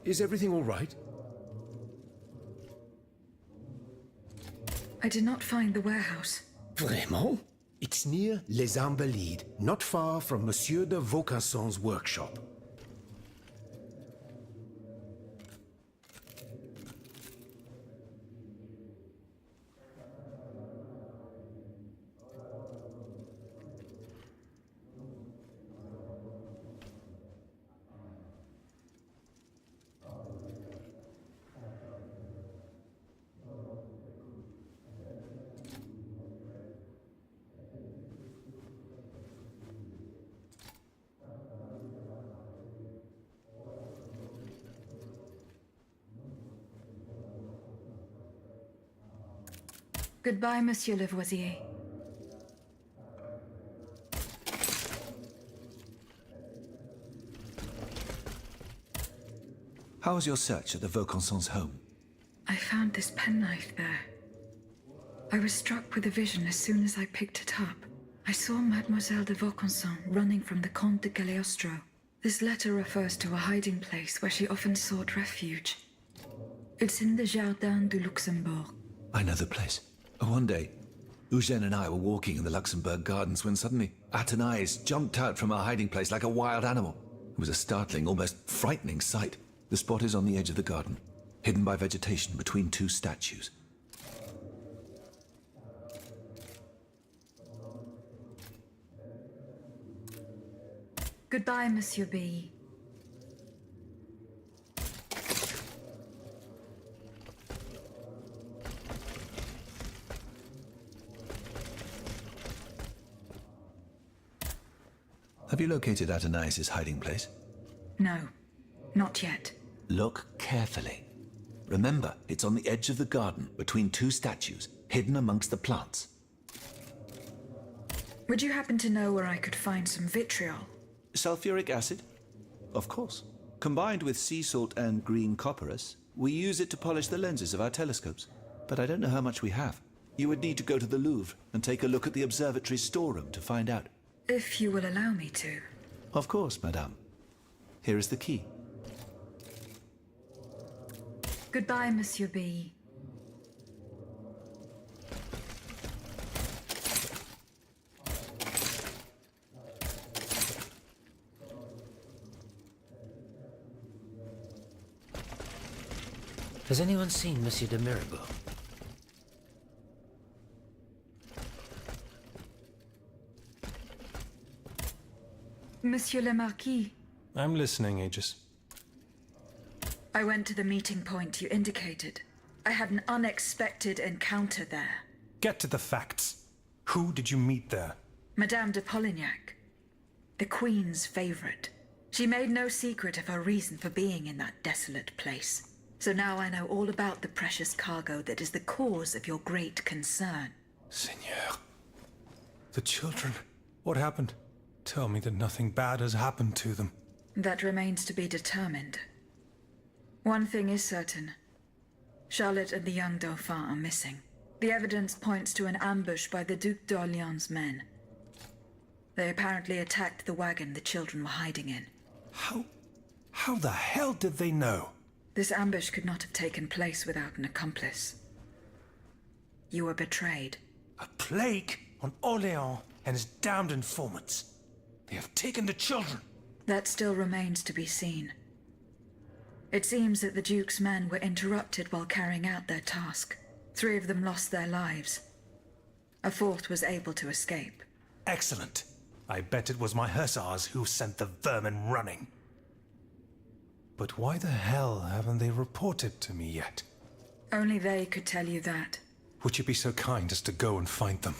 Is everything all right?
I did not find the warehouse.
Vraiment? It's near Les Invalides, not far from Monsieur de Vaucanson's workshop.
Goodbye, Monsieur Lavoisier.
How was your search at the Vaucansons' home?
I found this penknife there. I was struck with a vision as soon as I picked it up. I saw Mademoiselle de Vaucanson running from the Comte de Cagliostro. This letter refers to a hiding place where she often sought refuge. It's in the Jardin du Luxembourg.
I know the place. One day, Eugène and I were walking in the Luxembourg Gardens when suddenly Athénais jumped out from our hiding place like a wild animal. It was a startling, almost frightening sight. The spot is on the edge of the garden, hidden by vegetation between two statues.
Goodbye, Monsieur B.
Have you located Athénais' hiding place?
No, not yet.
Look carefully. Remember, it's on the edge of the garden, between two statues, hidden amongst the plants.
Would you happen to know where I could find some vitriol?
Sulfuric acid? Of course. Combined with sea salt and green copperas, we use it to polish the lenses of our telescopes. But I don't know how much we have. You would need to go to the Louvre and take a look at the observatory's storeroom to find out.
If you will allow me to.
Of course, madame. Here is the key.
Goodbye, Monsieur B.
Has anyone seen Monsieur de Mirabeau?
Monsieur le Marquis.
I'm listening, Aegis.
I went to the meeting point you indicated. I had an unexpected encounter there.
Get to the facts. Who did you meet there?
Madame de Polignac, the Queen's favorite. She made no secret of her reason for being in that desolate place. So now I know all about the precious cargo that is the cause of your great concern.
Seigneur. The children. What happened? Tell me that nothing bad has happened to them.
That remains to be determined. One thing is certain. Charlotte and the young Dauphin are missing. The evidence points to an ambush by the Duc d'Orléans' men. They apparently attacked the wagon the children were hiding in.
How the hell did they know?
This ambush could not have taken place without an accomplice. You were betrayed.
A plague on Orléans and his damned informants. They have taken the children.
That still remains to be seen. It seems that the Duke's men were interrupted while carrying out their task. 3 of them lost their lives. A 4th was able to escape.
Excellent. I bet it was my hussars who sent the vermin running. But why the hell haven't they reported to me yet?
Only they could tell you that.
Would you be so kind as to go and find them?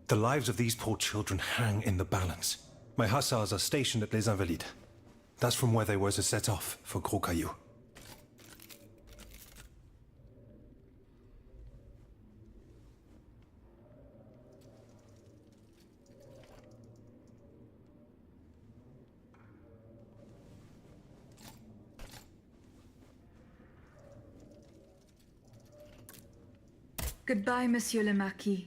The lives of these poor children hang in the balance. My hussars are stationed at Les Invalides. That's from where they were to set off for Gros Caillou.
Goodbye, Monsieur le Marquis.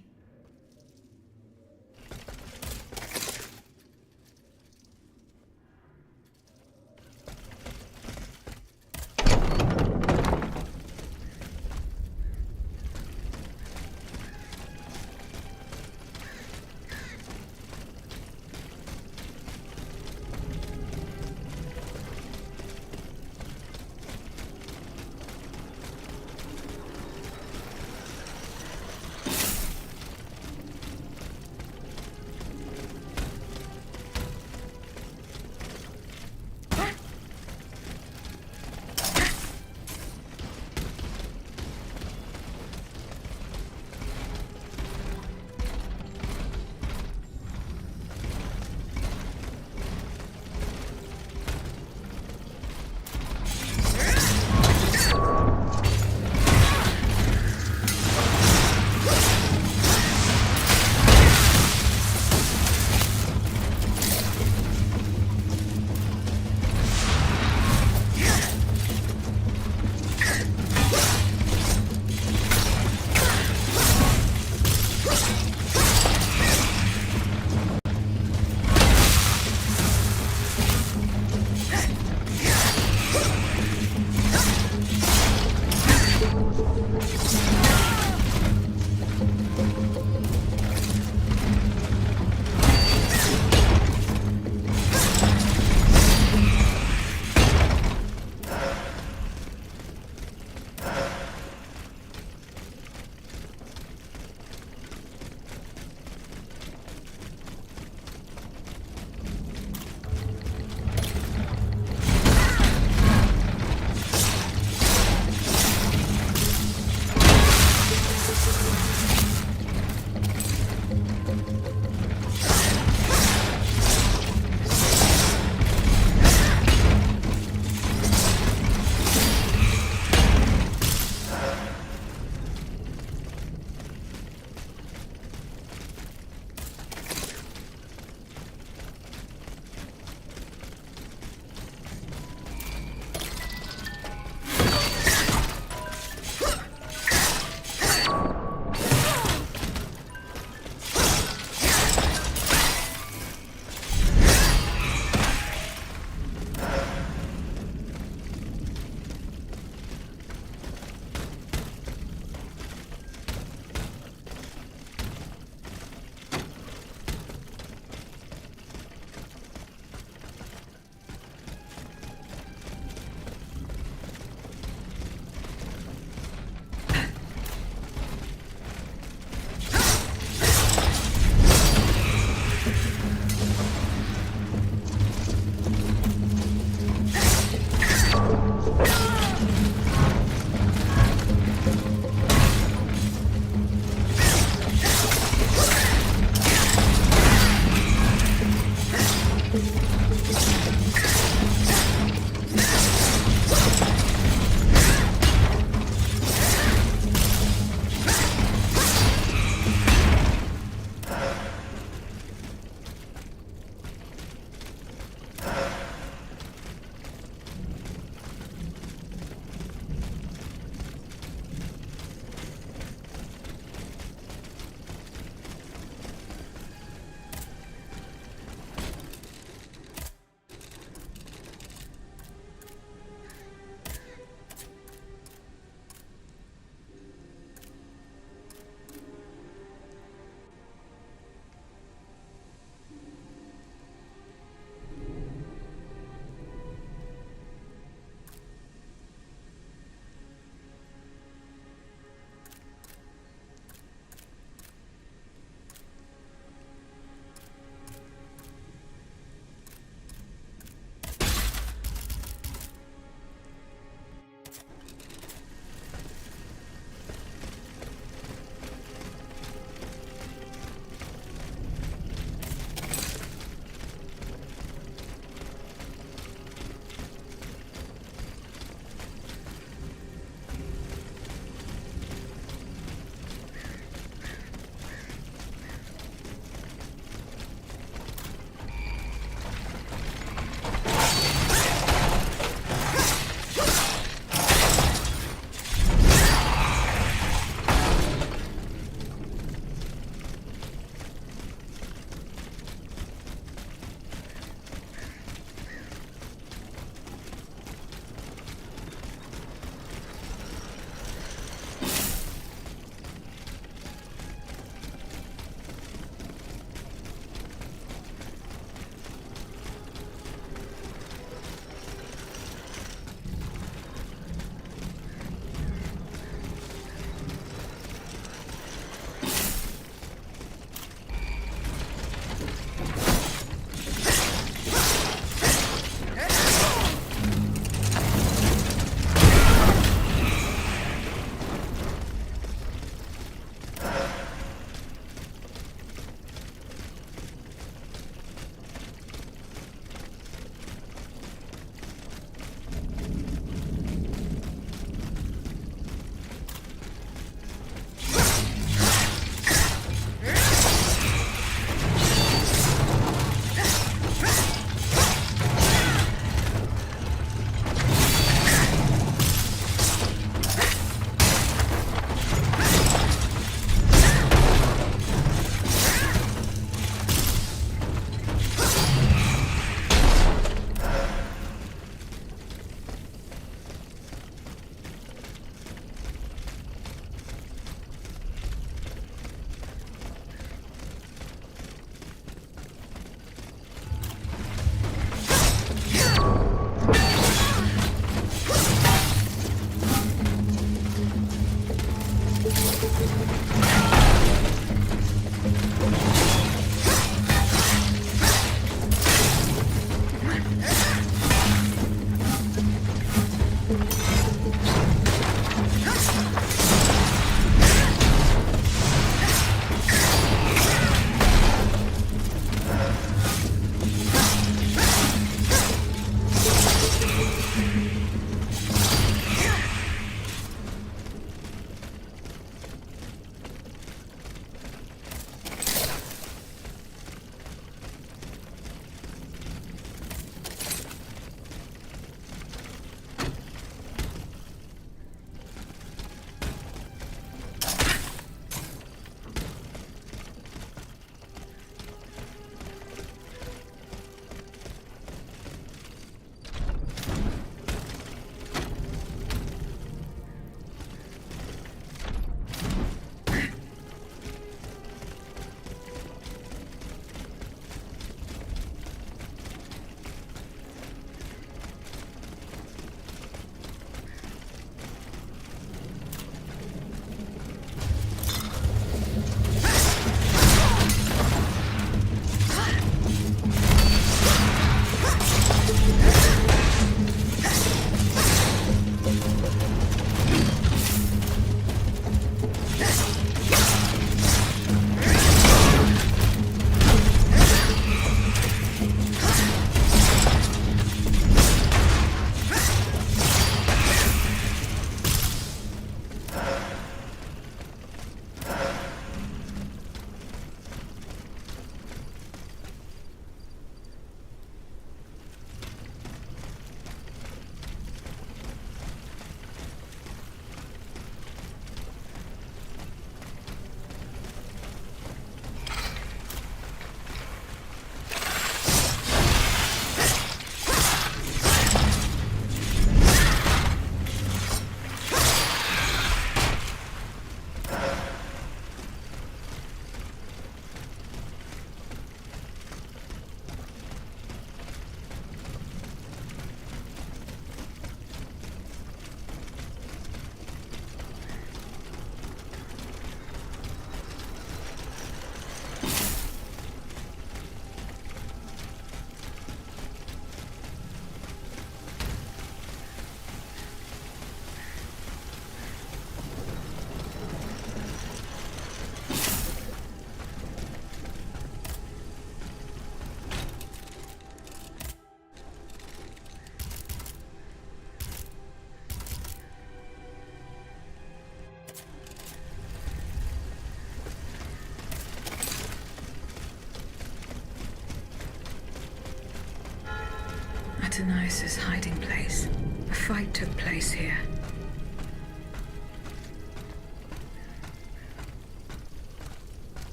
Athenais' hiding place. A fight took place here.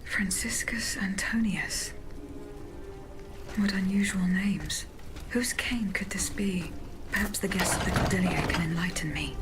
Franciscus Antonius. What unusual names. Whose cane could this be? Perhaps the guest of the Cordelier can enlighten me.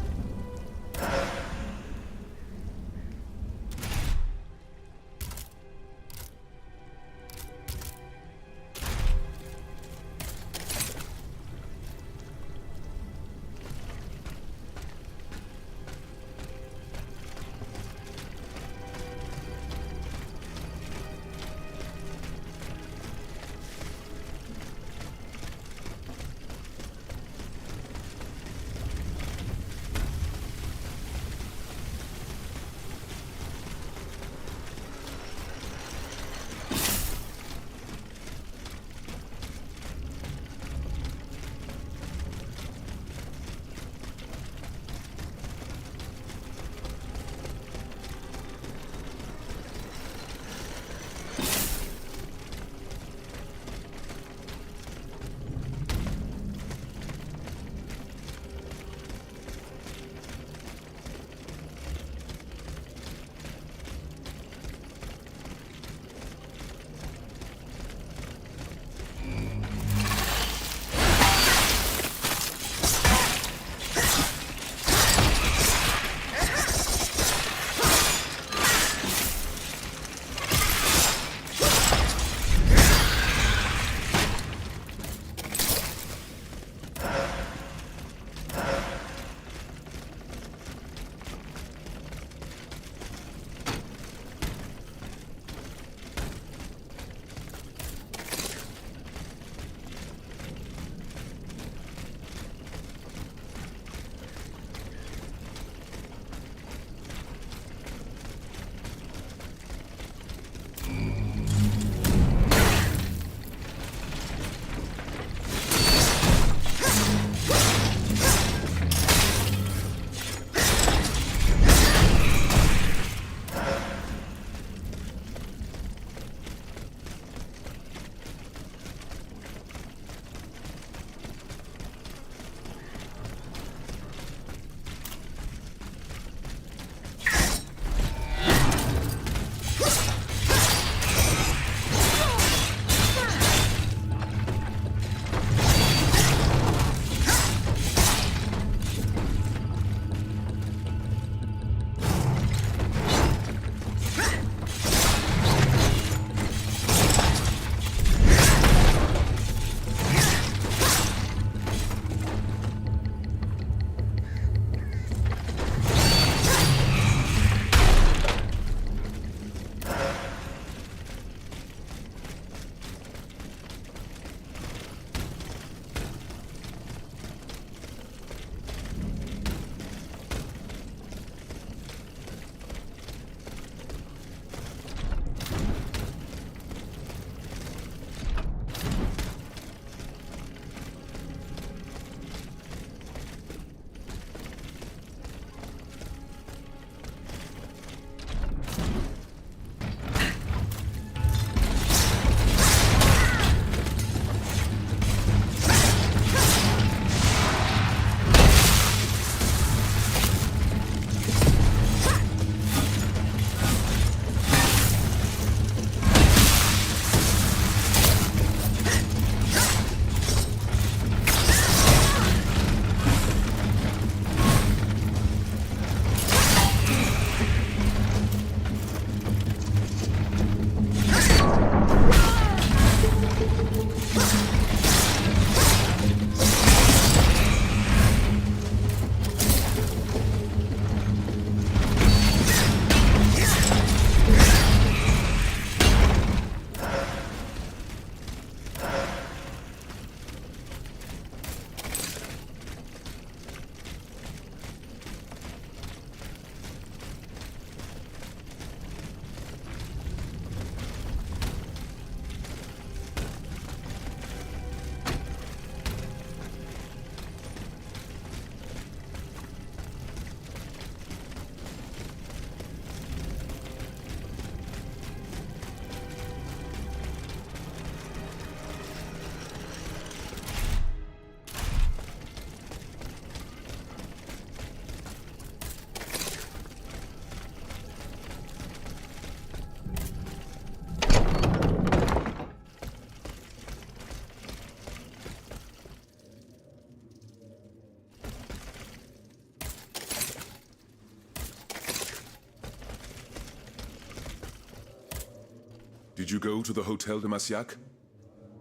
Did you go to the Hotel de Massiac?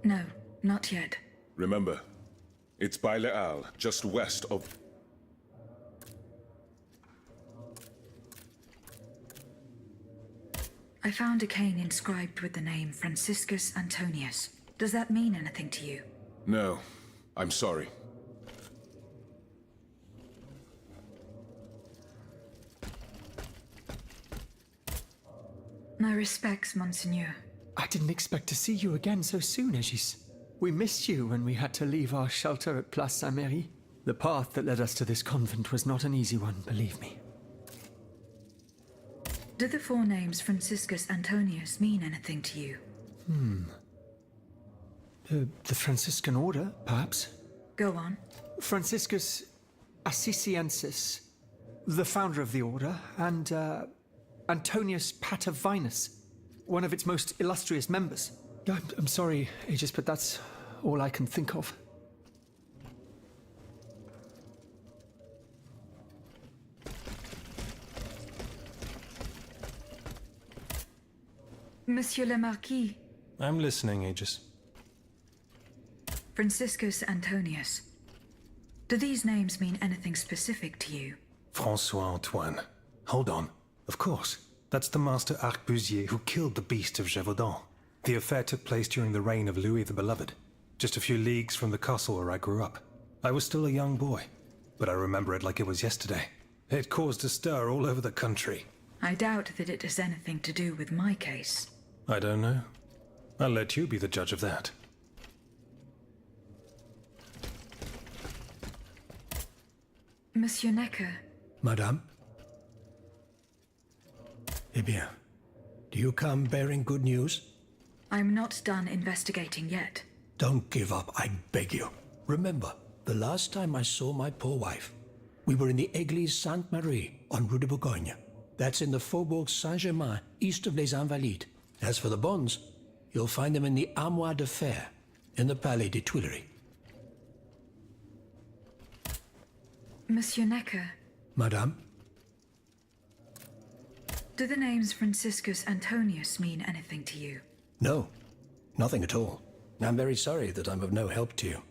No, not yet.
Remember, it's by Les Halles, just west of...
I found a cane inscribed with the name Franciscus Antonius. Does that mean anything to you?
No, I'm sorry.
My respects, Monseigneur.
I didn't expect to see you again so soon, Aegis. We missed you when we had to leave our shelter at Place Saint-Merry. The path that led us to this convent was not an easy one, believe me.
Do the four names Franciscus Antonius mean anything to you?
The Franciscan order, perhaps?
Go on.
Franciscus Assisiensis, the founder of the order, and Antonius Patavinus, one of its most illustrious members. I'm sorry, Aegis, but that's all I can think of.
Monsieur le Marquis.
I'm listening, Aegis.
Franciscus Antonius. Do these names mean anything specific to you?
François Antoine. Hold on. Of course. That's the master arquebusier who killed the beast of Gévaudan. The affair took place during the reign of Louis the Beloved, just a few leagues from the castle where I grew up. I was still a young boy, but I remember it like it was yesterday. It caused a stir all over the country.
I doubt that it has anything to do with my case.
I don't know. I'll let you be the judge of that.
Monsieur Necker.
Madame? Eh bien, do you come bearing good news?
I'm not done investigating yet.
Don't give up, I beg you. Remember, the last time I saw my poor wife, we were in the Église Sainte-Marie on Rue de Bourgogne. That's in the Faubourg Saint-Germain, east of Les Invalides. As for the bonds, you'll find them in the Armoire de Fer, in the Palais des Tuileries.
Monsieur Necker.
Madame?
Do the names Franciscus Antonius mean anything to you?
No, nothing at all. I'm very sorry that I'm of no help to you.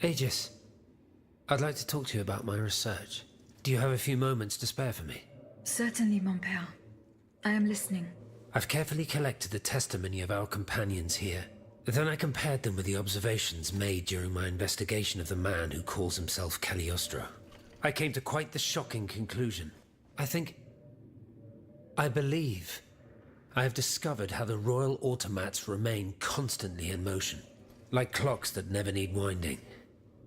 Aegis, I'd like to talk to you about my research. Do you have a few moments to spare for me?
Certainly, mon père. I am listening.
I've carefully collected the testimony of our companions here. Then I compared them with the observations made during my investigation of the man who calls himself Cagliostro. I came to quite the shocking conclusion. I believe I have discovered how the royal automats remain constantly in motion. Like clocks that never need winding.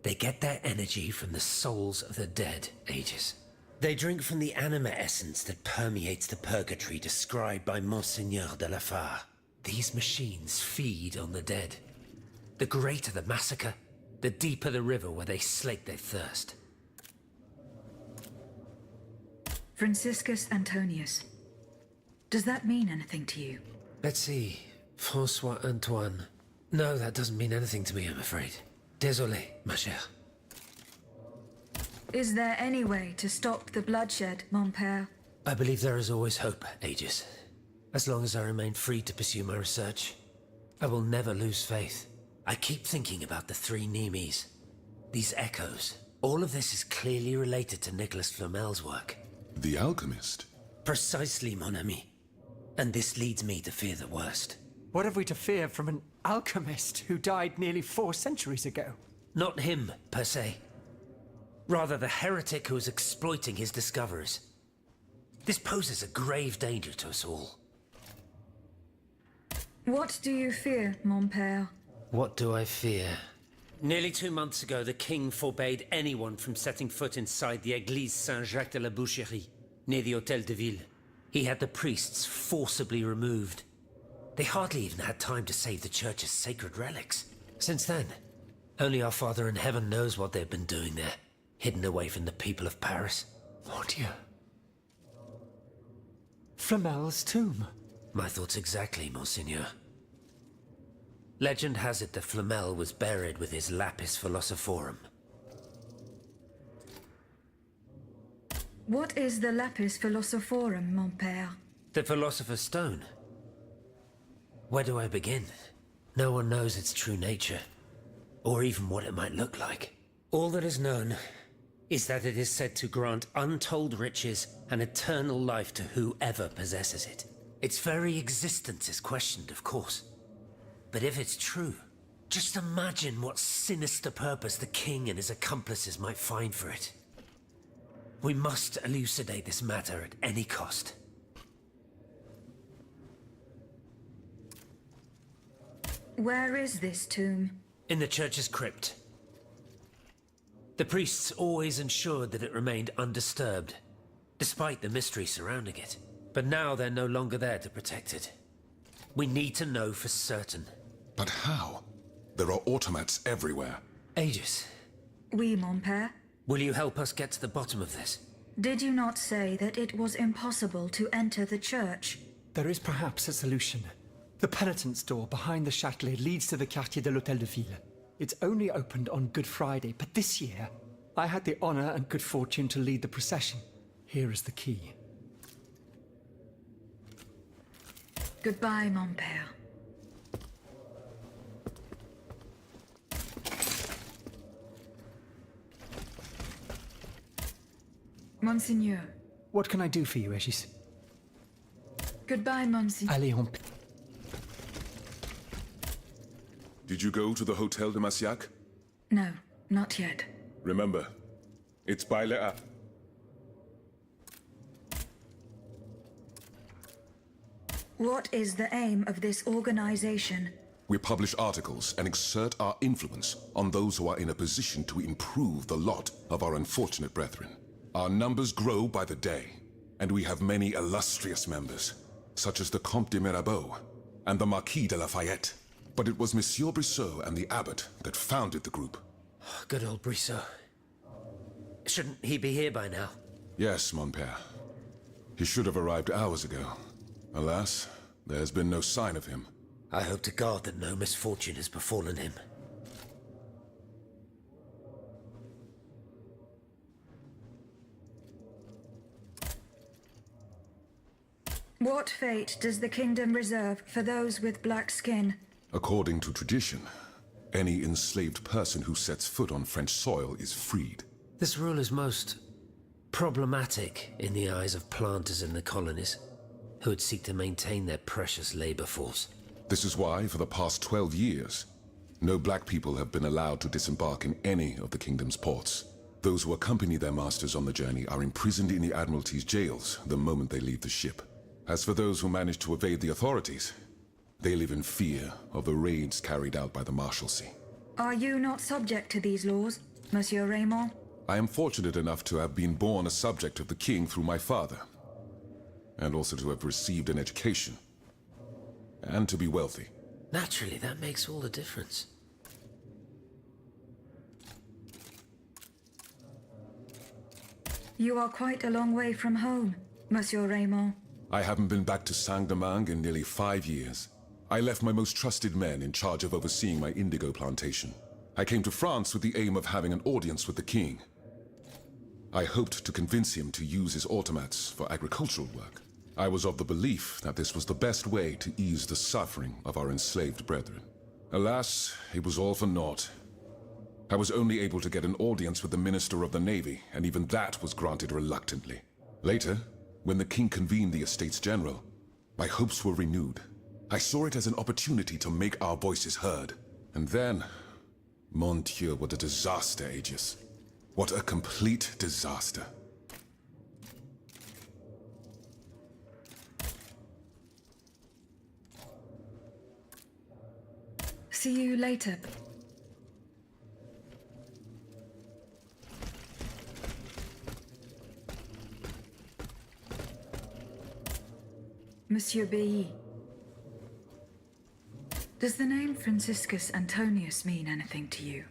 They get their energy from the souls of the dead, Aegis. They drink from the anima essence that permeates the purgatory described by Monseigneur de la Fare. These machines feed on the dead. The greater the massacre, the deeper the river where they slake their thirst.
Franciscus Antonius. Does that mean anything to you?
Let's see. François Antoine. No, that doesn't mean anything to me, I'm afraid. Désolé, ma chère.
Is there any way to stop the bloodshed, mon père?
I believe there is always hope, Aegis. As long as I remain free to pursue my research, I will never lose faith. I keep thinking about the three Nemes. These echoes. All of this is clearly related to Nicholas Flamel's work.
The alchemist?
Precisely, mon ami. And this leads me to fear the worst.
What have we to fear from an alchemist who died nearly 4 centuries ago?
Not him, per se. Rather the heretic who is exploiting his discoveries. This poses a grave danger to us all.
What do you fear, mon père?
What do I fear? Nearly 2 months ago, the king forbade anyone from setting foot inside the Église Saint-Jacques de la Boucherie, near the Hôtel de Ville. He had the priests forcibly removed. They hardly even had time to save the church's sacred relics. Since then, only our Father in Heaven knows what they've been doing there, hidden away from the people of Paris.
Oh dear. Flamel's tomb.
My thoughts exactly, Monseigneur. Legend has it that Flamel was buried with his lapis philosophorum.
What is the Lapis Philosophorum, mon père?
The Philosopher's Stone. Where do I begin? No one knows its true nature, or even what it might look like. All that is known is that it is said to grant untold riches and eternal life to whoever possesses it. Its very existence is questioned, of course. But if it's true, just imagine what sinister purpose the king and his accomplices might find for it. We must elucidate this matter at any cost.
Where is this tomb?
In the church's crypt. The priests always ensured that it remained undisturbed, despite the mystery surrounding it. But now they're no longer there to protect it. We need to know for certain.
But how? There are automats everywhere.
Aegis,
Oui, mon père.
will you help us get to the bottom of this?
Did you not say that it was impossible to enter the church?
There is perhaps a solution. The penitent's door behind the Châtelet leads to the Quartier de l'Hôtel de Ville. It's only opened on Good Friday, but this year, I had the honor and good fortune to lead the procession. Here is the key.
Goodbye, mon père. Monseigneur.
What can I do for you, Aegis?
Goodbye, Monseigneur.
Allez, on...
Did you go to the Hotel de Massiac?
No, not yet.
Remember, it's by Le Havre.
What is the aim of this organization?
We publish articles and exert our influence on those who are in a position to improve the lot of our unfortunate brethren. Our numbers grow by the day, and we have many illustrious members, such as the Comte de Mirabeau and the Marquis de Lafayette. But it was Monsieur Brissot and the abbot that founded the group.
Good old Brissot. Shouldn't he be here by now?
Yes, mon père. He should have arrived hours ago. Alas, there has been no sign of him.
I hope to God that no misfortune has befallen him.
What fate does the kingdom reserve for those with black skin?
According to tradition, any enslaved person who sets foot on French soil is freed.
This rule is most problematic in the eyes of planters in the colonies, who would seek to maintain their precious labor force.
This is why, for the past 12 years, no black people have been allowed to disembark in any of the kingdom's ports. Those who accompany their masters on the journey are imprisoned in the Admiralty's jails the moment they leave the ship. As for those who manage to evade the authorities, they live in fear of the raids carried out by the Marshalsea.
Are you not subject to these laws, Monsieur Raymond?
I am fortunate enough to have been born a subject of the king through my father, and also to have received an education, and to be wealthy.
Naturally, that makes all the difference.
You are quite a long way from home, Monsieur Raymond.
I haven't been back to Saint-Domingue in nearly 5 years. I left my most trusted men in charge of overseeing my indigo plantation. I came to France with the aim of having an audience with the king. I hoped to convince him to use his automats for agricultural work. I was of the belief that this was the best way to ease the suffering of our enslaved brethren. Alas, it was all for naught. I was only able to get an audience with the Minister of the Navy, and even that was granted reluctantly. Later, when the king convened the Estates General, my hopes were renewed. I saw it as an opportunity to make our voices heard. And then, mon Dieu, what a disaster, Aegis. What a complete disaster.
See you later. Monsieur Bailly. Does the name Franciscus Antonius mean anything to you?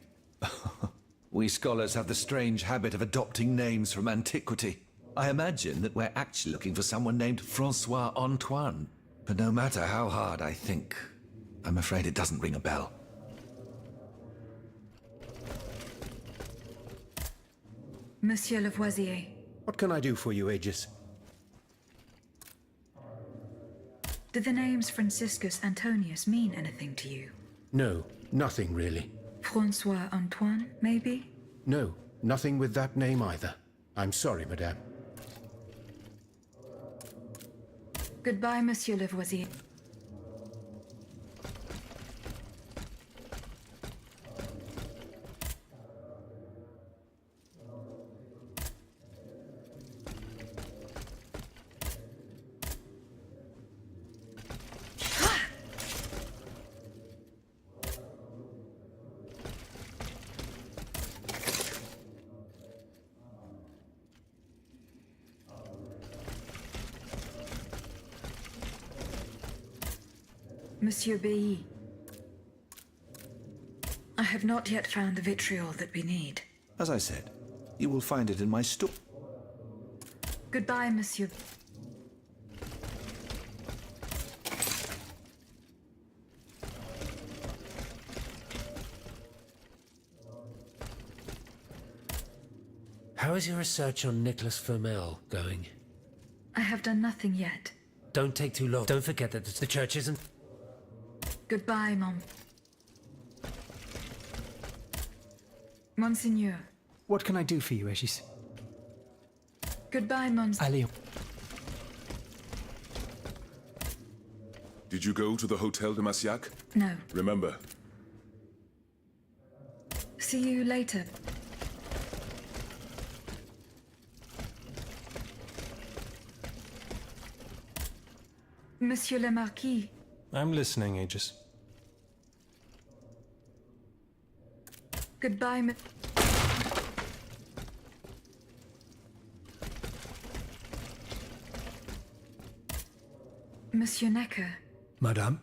We scholars have the strange habit of adopting names from antiquity. I imagine that we're actually looking for someone named Francois Antoine. But no matter how hard I think, I'm afraid it doesn't ring a bell.
Monsieur Lavoisier.
What can I do for you, Aegis?
Do the names Franciscus Antonius mean anything to you?
No, nothing really.
Francois Antoine, maybe?
No, nothing with that name either. I'm sorry, madame.
Goodbye, Monsieur Lavoisier. Monsieur Bailly. I have not yet found the vitriol that we need.
As I said, you will find it in my store.
Goodbye, Monsieur.
How is your research on Nicholas Flamel going?
I have done nothing yet.
Don't take too long. Don't forget that the church isn't...
Goodbye, Monseigneur.
What can I do for you, Aegis?
Goodbye,
Allez.
Did you go to the Hotel de Massiac?
No.
Remember.
See you later. Monsieur le Marquis.
I'm listening, Aegis.
Goodbye, Monsieur Necker.
Madame?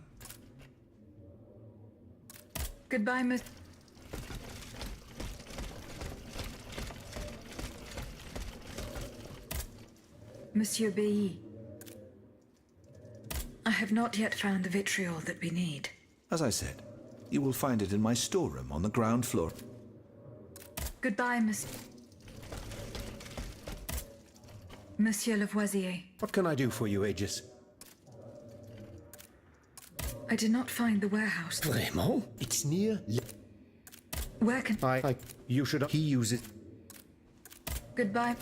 Goodbye, Monsieur Bailly. I have not yet found the vitriol that we need.
As I said, you will find it in my storeroom on the ground floor.
Goodbye, Monsieur Lavoisier.
What can I do for you, Aegis?
I did not find the warehouse.
Vraiment? It's near...
Where can...
You should... He uses...
Goodbye.